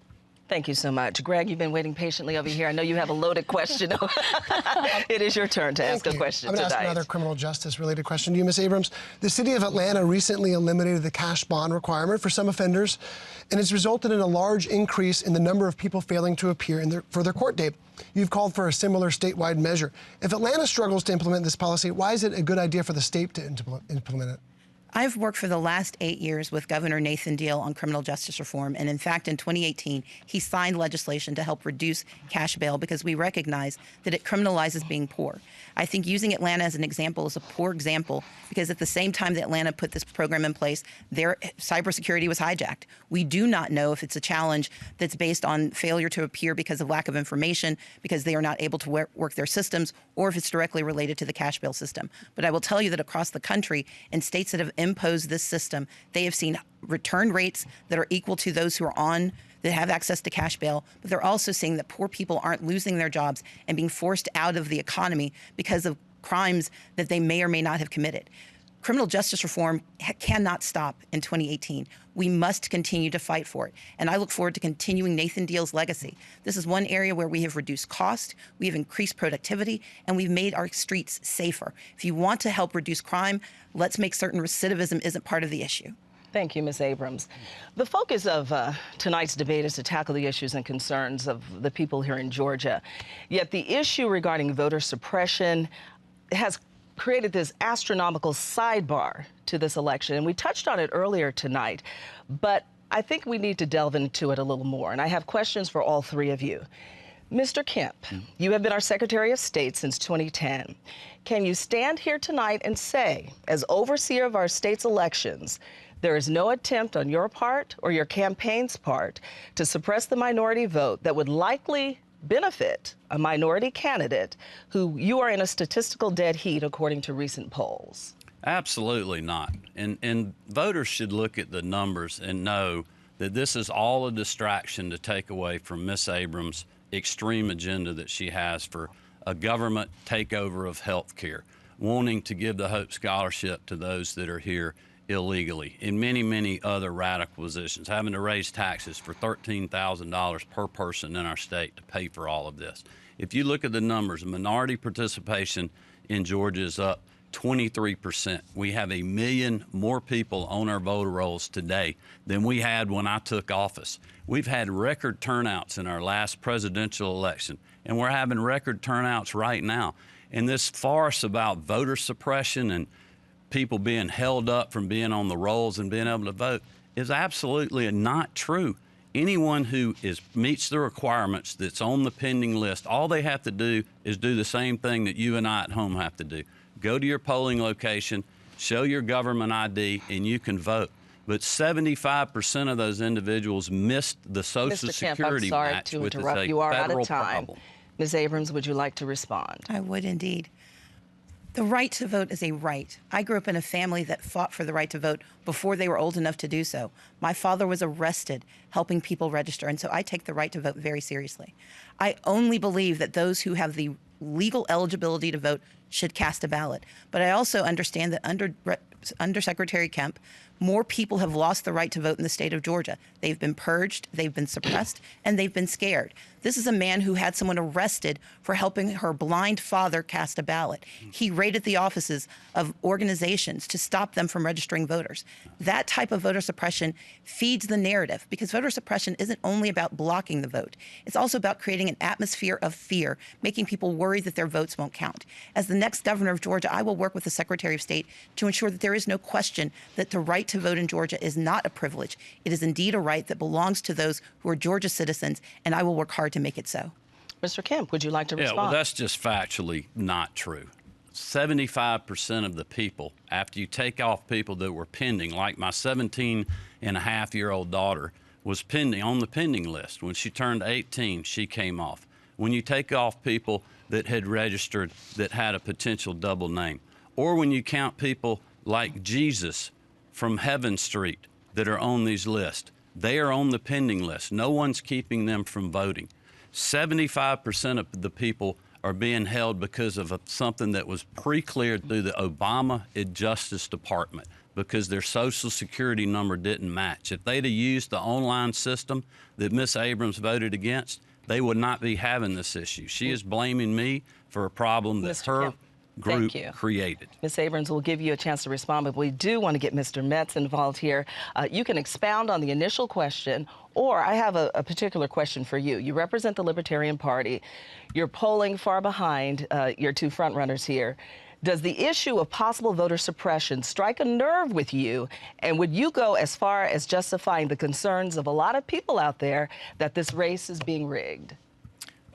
Thank you so much. Greg, you've been waiting patiently over here. I know you have a loaded question. It is your turn to ask a question tonight. I'm going to ask another criminal justice related question to you, Ms. Abrams. The city of Atlanta recently eliminated the cash bond requirement for some offenders, and it's resulted in a large increase in the number of people failing to appear for their court date. You've called for a similar statewide measure. If Atlanta struggles to implement this policy, why is it a good idea for the state to implement it? I've worked for the last 8 years with Governor Nathan Deal on criminal justice reform. And in fact, in 2018, he signed legislation to help reduce cash bail because we recognize that it criminalizes being poor. I think using Atlanta as an example is a poor example because at the same time that Atlanta put this program in place, their cybersecurity was hijacked. We do not know if it's a challenge that's based on failure to appear because of lack of information, because they are not able to work their systems, or if it's directly related to the cash bail system. But I will tell you that across the country, in states that have imposed this system, they have seen return rates that are equal to those who are on that have access to cash bail, but they're also seeing that poor people aren't losing their jobs and being forced out of the economy because of crimes that they may or may not have committed. Criminal justice reform cannot stop in 2018. We must continue to fight for it. And I look forward to continuing Nathan Deal's legacy. This is one area where we have reduced cost, we have increased productivity, and we've made our streets safer. If you want to help reduce crime, let's make certain recidivism isn't part of the issue. Thank you, Ms. Abrams. The focus of tonight's debate is to tackle the issues and concerns of the people here in Georgia. Yet the issue regarding voter suppression has created this astronomical sidebar to this election. And we touched on it earlier tonight, but I think we need to delve into it a little more. And I have questions for all three of you. Mr. Kemp, you have been our Secretary of State since 2010. Can you stand here tonight and say, as overseer of our state's elections, there is no attempt on your part or your campaign's part to suppress the minority vote that would likely benefit a minority candidate who you are in a statistical dead heat according to recent polls? Absolutely not. And voters should look at the numbers and know that this is all a distraction to take away from Ms. Abrams' extreme agenda that she has for a government takeover of health care, wanting to give the Hope Scholarship to those that are here illegally, in many, many other radical positions, having to raise taxes for $13,000 per person in our state to pay for all of this. If you look at the numbers, minority participation in Georgia is up 23%. We have 1 million more people on our voter rolls today than we had when I took office. We've had record turnouts in our last presidential election, and we're having record turnouts right now. And this farce about voter suppression and people being held up from being on the rolls and being able to vote is absolutely not true. Anyone who meets the requirements that's on the pending list, all they have to do is do the same thing that you and I at home have to do. Go to your polling location, show your government ID, and you can vote. But 75% of those individuals missed the Social Security match, which is a federal problem. Ms. Abrams, would you like to respond? I would indeed. The right to vote is a right. I grew up in a family that fought for the right to vote before they were old enough to do so. My father was arrested helping people register, and so I take the right to vote very seriously. I only believe that those who have the legal eligibility to vote should cast a ballot. But I also understand that under Secretary Kemp, more people have lost the right to vote in the state of Georgia. They've been purged, they've been suppressed, and they've been scared. This is a man who had someone arrested for helping her blind father cast a ballot. He raided the offices of organizations to stop them from registering voters. That type of voter suppression feeds the narrative, because voter suppression isn't only about blocking the vote. It's also about creating an atmosphere of fear, making people worry that their votes won't count. As the next governor of Georgia, I will work with the Secretary of State to ensure that there is no question that the right to vote in Georgia is not a privilege. It is indeed a right that belongs to those who are Georgia citizens, and I will work hard to make it so. Mr. Kemp, would you like to respond? Yeah, well, that's just factually not true. 75% of the people, after you take off people that were pending, like my 17-and-a-half-year-old daughter was pending on the pending list. When she turned 18, she came off. When you take off people that had registered that had a potential double name, or when you count people like Jesus from Heaven Street that are on these lists, they are on the pending list. No one's keeping them from voting. 75% of the people are being held because of something that was pre-cleared through the Obama Justice Department because their Social Security number didn't match. If they'd have used the online system that Ms. Abrams voted against, they would not be having this issue. She is blaming me for a problem that her group created. Ms. Abrams, we'll give you a chance to respond, but we do want to get Mr. Metz involved here. You can expound on the initial question, or I have a particular question for you. You represent the Libertarian Party. You're polling far behind your two frontrunners here. Does the issue of possible voter suppression strike a nerve with you? And would you go as far as justifying the concerns of a lot of people out there that this race is being rigged?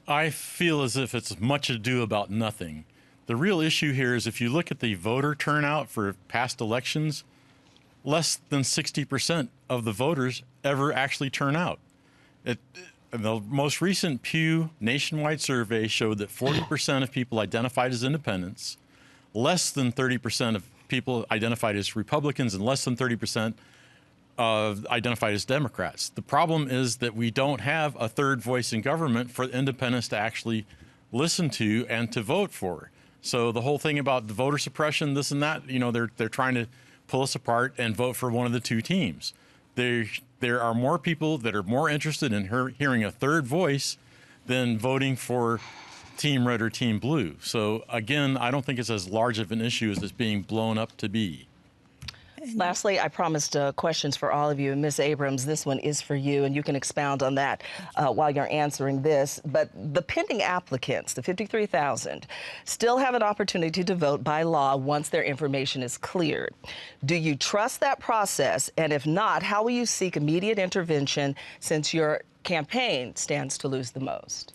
I feel as if it's much ado about nothing. The real issue here is if you look at the voter turnout for past elections, less than 60% of the voters ever actually turn out. The most recent Pew nationwide survey showed that 40% of people identified as independents, less than 30% of people identified as Republicans, and less than 30% identified as Democrats. The problem is that we don't have a third voice in government for independents to actually listen to and to vote for. So the whole thing about the voter suppression, this and that, you know, they're trying to pull us apart and vote for one of the two teams. There are more people that are more interested in hearing a third voice than voting for Team Red or Team Blue. So again, I don't think it's as large of an issue as it's being blown up to be. Lastly, I promised questions for all of you. Ms. Abrams, this one is for you, and you can expound on that while you're answering this. But the pending applicants, the 53,000, still have an opportunity to vote by law once their information is cleared. Do you trust that process? And if not, how will you seek immediate intervention since your campaign stands to lose the most?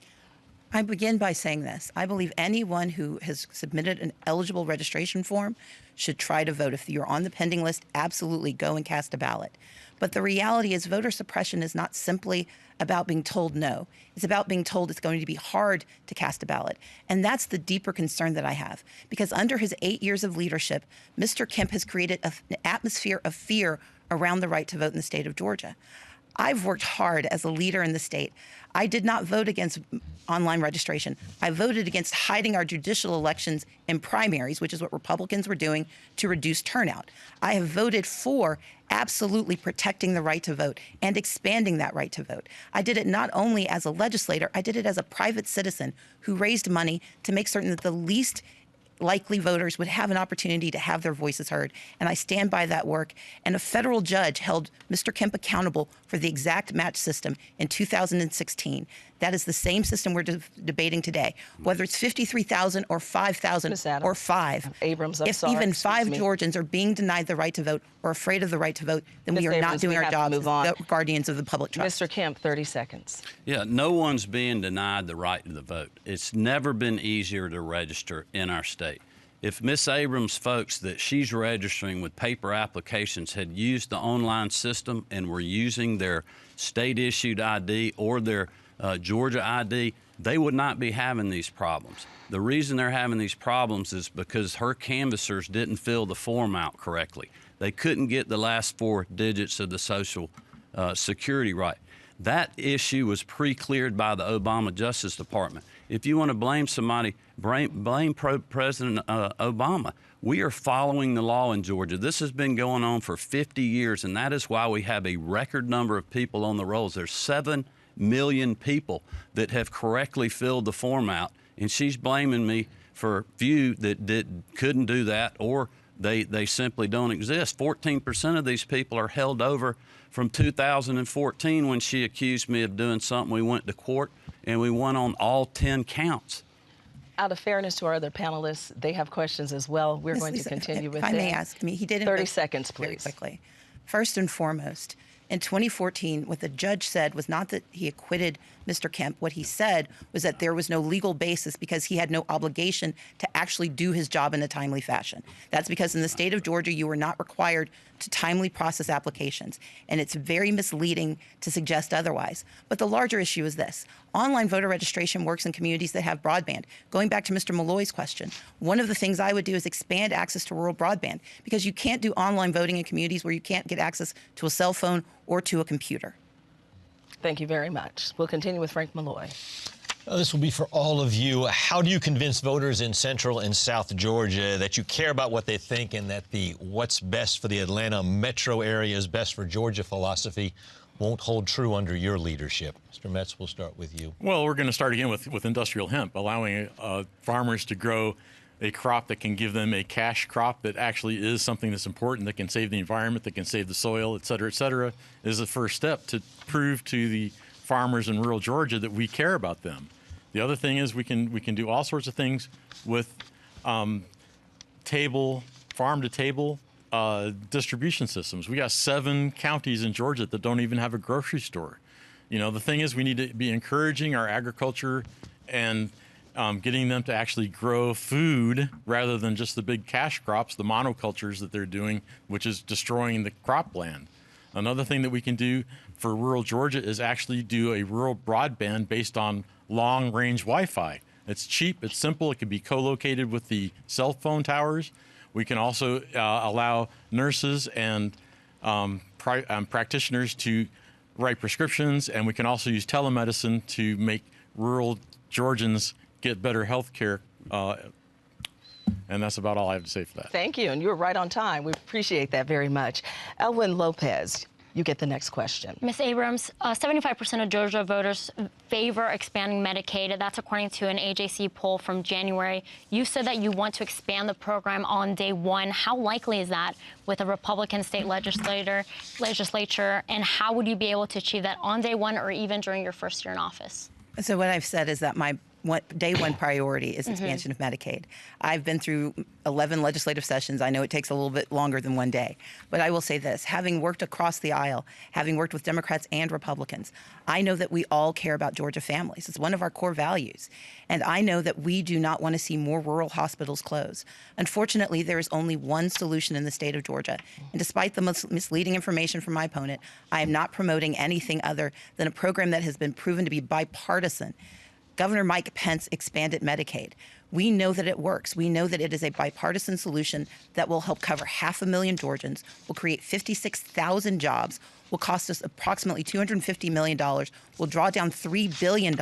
I begin by saying this. I believe anyone who has submitted an eligible registration form should try to vote. If you're on the pending list, absolutely go and cast a ballot. But the reality is voter suppression is not simply about being told no. It's about being told it's going to be hard to cast a ballot. And that's the deeper concern that I have. Because under his 8 years of leadership, Mr. Kemp has created an atmosphere of fear around the right to vote in the state of Georgia. I've worked hard as a leader in the state. I did not vote against online registration. I voted against hiding our judicial elections in primaries, which is what Republicans were doing to reduce turnout. I have voted for absolutely protecting the right to vote and expanding that right to vote. I did it not only as a legislator, I did it as a private citizen who raised money to make certain that the least likely voters would have an opportunity to have their voices heard. And I stand by that work. And a federal judge held Mr. Kemp accountable for the exact match system in 2016. That is the same system we're debating today. Whether it's 53,000 or 5,000 or 5. Abrams, if even 5 Georgians are being denied the right to vote or afraid of the right to vote, then we are not doing our job as the guardians of the public trust. Mr. Kemp, 30 seconds. Yeah, no one's being denied the right to the vote. It's never been easier to register in our state. If Miss Abrams folks that she's registering with paper applications had used the online system and were using their state-issued ID or their Georgia ID, they would not be having these problems. The reason they're having these problems is because her canvassers didn't fill the form out correctly. They couldn't get the last 4 digits of the Social Security right. That issue was pre-cleared by the Obama Justice Department. If you want to blame somebody, blame President Obama. We are following the law in Georgia. This has been going on for 50 years, and that is why we have a record number of people on the rolls. There's 7 million people that have correctly filled the form out, and she's blaming me for a few that couldn't do that, or they simply don't exist. 14% of these people are held over from 2014 when she accused me of doing something. We went to court, and we won on all 10 counts. Out of fairness to our other panelists, they have questions as well. We're going to continue with them. If I may ask, he did 30 seconds, please. Very quickly. First and foremost, in 2014, what the judge said was not that he acquitted Mr. Kemp. What he said was that there was no legal basis because he had no obligation to actually do his job in a timely fashion. That's because in the state of Georgia, you are not required to timely process applications. And it's very misleading to suggest otherwise. But the larger issue is this. Online voter registration works in communities that have broadband. Going back to Mr. Malloy's question, one of the things I would do is expand access to rural broadband because you can't do online voting in communities where you can't get access to a cell phone or to a computer. Thank you very much. We'll continue with Frank Malloy. This will be for all of you. How do you convince voters in Central and South Georgia that you care about what they think and that the what's best for the Atlanta metro area is best for Georgia philosophy won't hold true under your leadership? Mr. Metz, we'll start with you. Well, we're going to start again with industrial hemp, allowing farmers to grow a crop that can give them a cash crop that actually is something that's important, that can save the environment, that can save the soil, et cetera, is the first step to prove to the farmers in rural Georgia that we care about them. The other thing is we can do all sorts of things with table, farm to table distribution systems. We got 7 counties in Georgia that don't even have a grocery store. You know, the thing is, we need to be encouraging our agriculture and getting them to actually grow food rather than just the big cash crops, the monocultures that they're doing, which is destroying the cropland. Another thing that we can do for rural Georgia is actually do a rural broadband based on long-range Wi-Fi. It's cheap, it's simple, it can be co-located with the cell phone towers. We can also allow nurses and practitioners to write prescriptions, and we can also use telemedicine to make rural Georgians get better health care. And that's about all I have to say for that. Thank you, and you were right on time. We appreciate that very much. Elwin Lopez, you get the next question. Ms. Abrams, 75% of Georgia voters favor expanding Medicaid. That's according to an AJC poll from January. You said that you want to expand the program on day one. How likely is that with a Republican state legislature? And how would you be able to achieve that on day one or even during your first year in office? So what I've said is that my day one priority is expansion of Medicaid. I've been through 11 legislative sessions. I know it takes a little bit longer than one day. But I will say this, having worked across the aisle, having worked with Democrats and Republicans, I know that we all care about Georgia families. It's one of our core values. And I know that we do not want to see more rural hospitals close. Unfortunately, there is only one solution in the state of Georgia. And despite the misleading information from my opponent, I am not promoting anything other than a program that has been proven to be bipartisan. Governor Mike Pence expanded Medicaid. We know that it works. We know that it is a bipartisan solution that will help cover 500,000 Georgians, will create 56,000 jobs, will cost us approximately $250 million, will draw down $3 billion,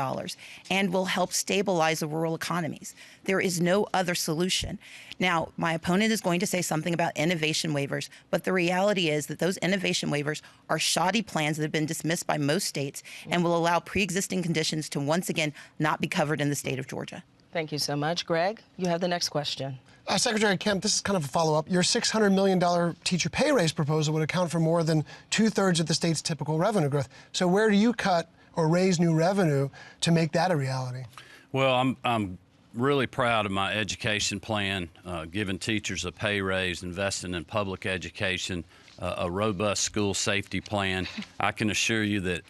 and will help stabilize the rural economies. There is no other solution. Now, my opponent is going to say something about innovation waivers, but the reality is that those innovation waivers are shoddy plans that have been dismissed by most states and will allow pre-existing conditions to once again not be covered in the state of Georgia. Thank you so much. Greg, you have the next question. Secretary Kemp, this is kind of a follow-up. Your $600 million teacher pay raise proposal would account for more than 2/3 of the state's typical revenue growth. So where do you cut or raise new revenue to make that a reality? Well, I'm really proud of my education plan, giving teachers a pay raise, investing in public education, a robust school safety plan. I can assure you that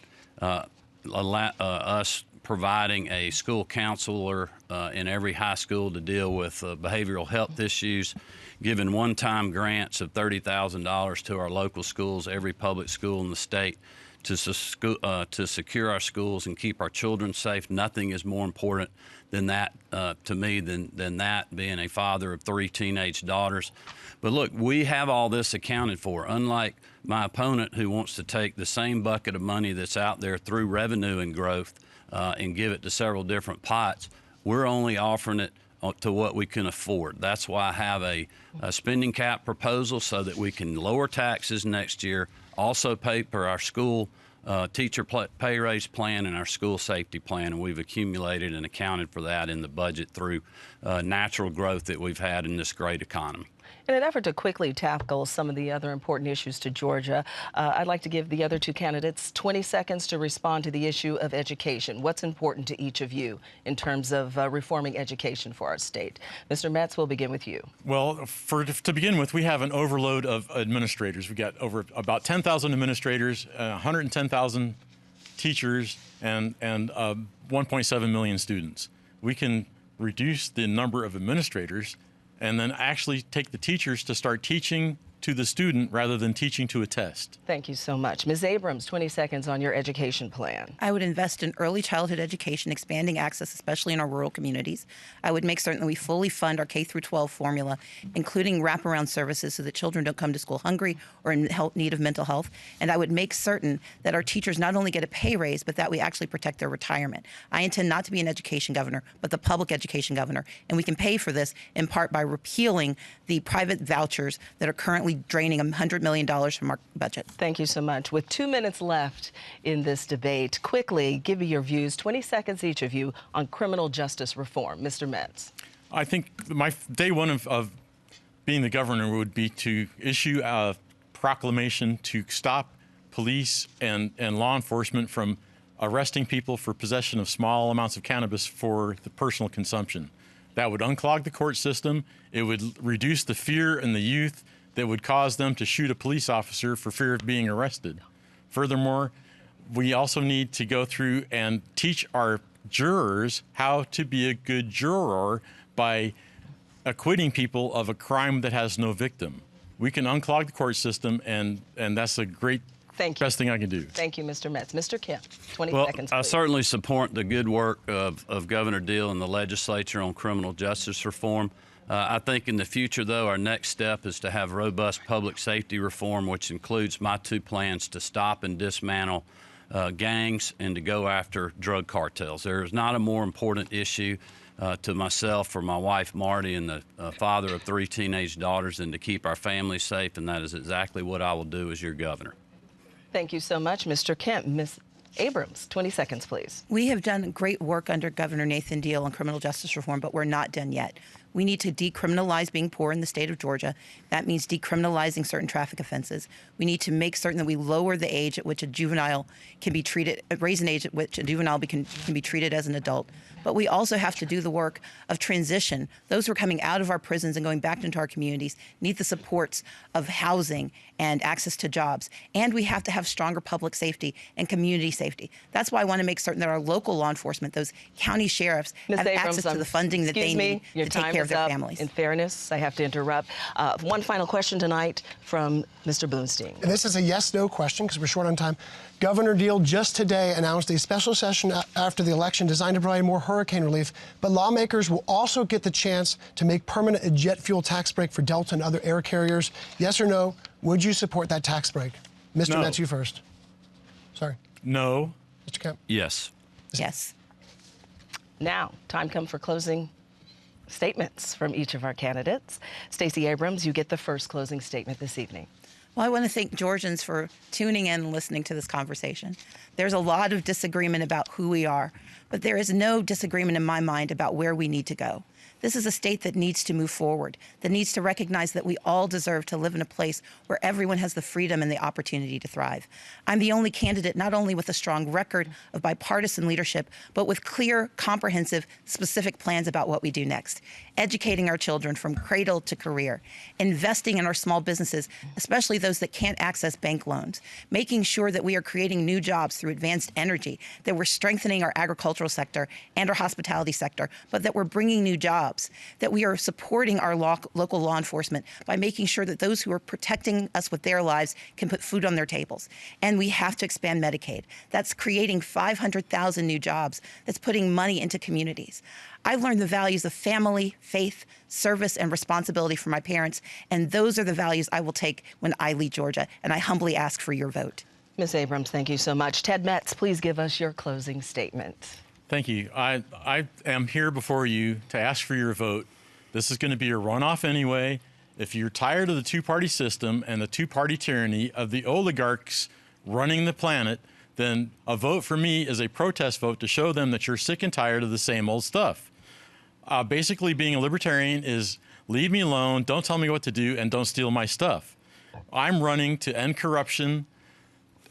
us providing a school counselor in every high school to deal with behavioral health issues, giving one-time grants of $30,000 to our local schools, every public school in the state, to secure our schools and keep our children safe. Nothing is more important than that to me than that, being a father of 3 teenage daughters. But look, we have all this accounted for. Unlike my opponent, who wants to take the same bucket of money that's out there through revenue and growth and give it to several different pots, we're only offering it to what we can afford. That's why I have a spending cap proposal so that we can lower taxes next year, also pay for our school teacher pay raise plan and our school safety plan, and we've accumulated and accounted for that in the budget through natural growth that we've had in this great economy. In an effort to quickly tackle some of the other important issues to Georgia, I'd like to give the other two candidates 20 seconds to respond to the issue of education. What's important to each of you in terms of reforming education for our state? Mr. Metz, we'll begin with you. Well, to begin with, we have an overload of administrators. We got about 10,000 administrators, 110,000 teachers, and 1.7 million students. We can reduce the number of administrators and then actually take the teachers to start teaching to the student rather than teaching to a test. Thank you so much. Ms. Abrams, 20 seconds on your education plan. I would invest in early childhood education, expanding access, especially in our rural communities. I would make certain that we fully fund our K-12 formula, including wraparound services so that children don't come to school hungry or in need of mental health. And I would make certain that our teachers not only get a pay raise, but that we actually protect their retirement. I intend not to be an education governor, but the public education governor. And we can pay for this in part by repealing the private vouchers that are currently draining $100 million from our budget. Thank you so much. With 2 minutes left in this debate, quickly give me your views, 20 seconds each of you, on criminal justice reform. Mr. Metz. I think my day one of being the governor would be to issue a proclamation to stop police and law enforcement from arresting people for possession of small amounts of cannabis for the personal consumption. That would unclog the court system. It would reduce the fear in the youth that would cause them to shoot a police officer for fear of being arrested. Furthermore, we also need to go through and teach our jurors how to be a good juror by acquitting people of a crime that has no victim. We can unclog the court system, and that's a great best thing I can do. Thank you, Mr. Metz. Mr. Kemp, 20 seconds, please. I certainly support the good work of Governor Deal and the legislature on criminal justice reform. I think in the future, though, our next step is to have robust public safety reform, which includes my two plans to stop and dismantle gangs and to go after drug cartels. There is not a more important issue to myself or my wife, Marty, and the father of 3 teenage daughters than to keep our families safe, and that is exactly what I will do as your governor. Thank you so much, Mr. Kemp. Ms. Abrams, 20 seconds, please. We have done great work under Governor Nathan Deal on criminal justice reform, but we're not done yet. We need to decriminalize being poor in the state of Georgia. That means decriminalizing certain traffic offenses. We need to make certain that we lower the age at which a juvenile can be treated, raise an age at which a juvenile can be treated as an adult. But we also have to do the work of transition. Those who are coming out of our prisons and going back into our communities need the supports of housing and access to jobs. And we have to have stronger public safety and community safety. That's why I want to make certain that our local law enforcement, those county sheriffs, have access to the funding that they need to take care of their families. In fairness, I have to interrupt. One final question tonight from Mr. Bloomstein. And this is a yes-no question because we're short on time. Governor Deal just today announced a special session after the election designed to provide more hurricane relief, but lawmakers will also get the chance to make permanent a jet fuel tax break for Delta and other air carriers. Yes or no, would you support that tax break? Mr. Metz, you first. Sorry. No. Mr. Kemp? Yes. Yes. Now, time come for closing statements from each of our candidates. Stacey Abrams, you get the first closing statement this evening. Well, I want to thank Georgians for tuning in and listening to this conversation. There's a lot of disagreement about who we are, but there is no disagreement in my mind about where we need to go. This is a state that needs to move forward, that needs to recognize that we all deserve to live in a place where everyone has the freedom and the opportunity to thrive. I'm the only candidate not only with a strong record of bipartisan leadership, but with clear, comprehensive, specific plans about what we do next. Educating our children from cradle to career, investing in our small businesses, especially those that can't access bank loans, making sure that we are creating new jobs through advanced energy, that we're strengthening our agricultural sector and our hospitality sector, but that we're bringing new jobs, that we are supporting our local law enforcement by making sure that those who are protecting us with their lives can put food on their tables. And we have to expand Medicaid. That's creating 500,000 new jobs. That's putting money into communities. I've learned the values of family, faith, service, and responsibility from my parents, and those are the values I will take when I lead Georgia, and I humbly ask for your vote. Ms. Abrams, thank you so much. Ted Metz, please give us your closing statement. Thank you. I am here before you to ask for your vote. This is going to be a runoff anyway. If you're tired of the two-party system and the two-party tyranny of the oligarchs running the planet, then a vote for me is a protest vote to show them that you're sick and tired of the same old stuff. Basically, being a libertarian is leave me alone, don't tell me what to do, and don't steal my stuff. I'm running to end corruption,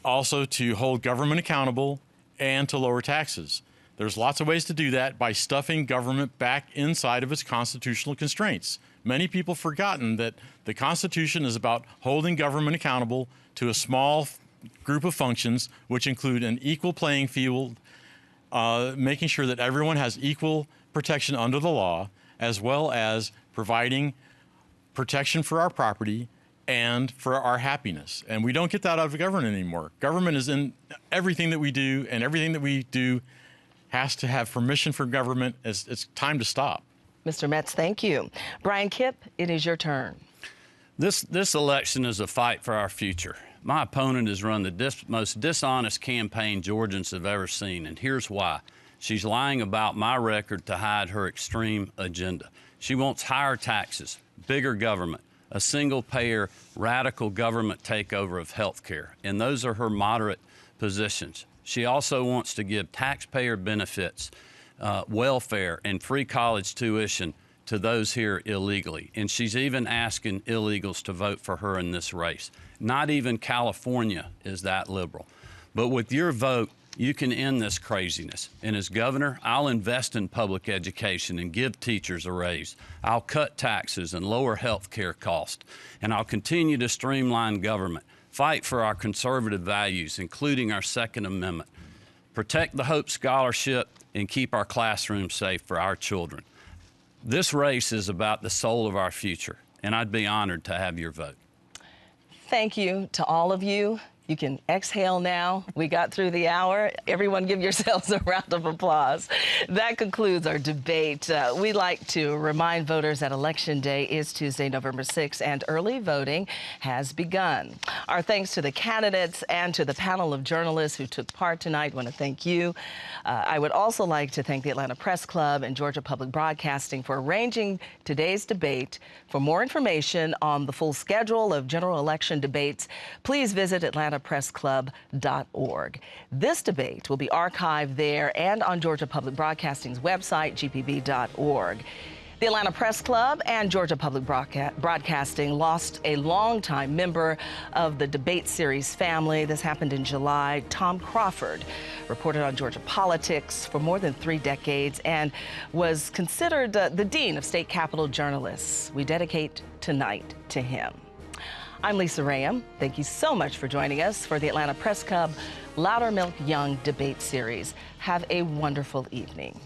also to hold government accountable, and to lower taxes. There's lots of ways to do that by stuffing government back inside of its constitutional constraints. Many people have forgotten that the Constitution is about holding government accountable to a small group of functions, which include an equal playing field, making sure that everyone has equal protection under the law, as well as providing protection for our property and for our happiness. And we don't get that out of government anymore. Government is in everything that we do, and everything that we do has to have permission from government. It's time to stop. Mr. Metz, thank you. Brian Kemp, it is your turn. This election is a fight for our future. My opponent has run the most dishonest campaign Georgians have ever seen, and here's why. She's lying about my record to hide her extreme agenda. She wants higher taxes, bigger government, a single-payer, radical government takeover of health care, and those are her moderate positions. She also wants to give taxpayer benefits, welfare, and free college tuition to those here illegally. And she's even asking illegals to vote for her in this race. Not even California is that liberal. But with your vote, You can end this craziness. And as governor, I'll invest in public education and give teachers a raise. I'll cut taxes and lower health care costs. And I'll continue to streamline government, fight for our conservative values, including our Second Amendment, protect the Hope Scholarship, and keep our classrooms safe for our children. This race is about the soul of our future, and I'd be honored to have your vote. Thank you to all of you. You can exhale now. We got through the hour. Everyone give yourselves a round of applause. That concludes our debate. We'd like to remind voters that Election Day is Tuesday, November 6th, and early voting has begun. Our thanks to the candidates and to the panel of journalists who took part tonight. I want to thank you. I would also like to thank the Atlanta Press Club and Georgia Public Broadcasting for arranging today's debate. For more information on the full schedule of general election debates, please visit atlantapressclub.org. This debate will be archived there and on Georgia Public Broadcasting's website, gpb.org. The Atlanta Press Club and Georgia Public Broadcasting lost a longtime member of the debate series family. This happened in July. Tom Crawford reported on Georgia politics for more than 3 decades and was considered the dean of state capitol journalists. We dedicate tonight to him. I'm Lisa Rayam. Thank you so much for joining us for the Atlanta Press Club Loudermilk Young Debate Series. Have a wonderful evening.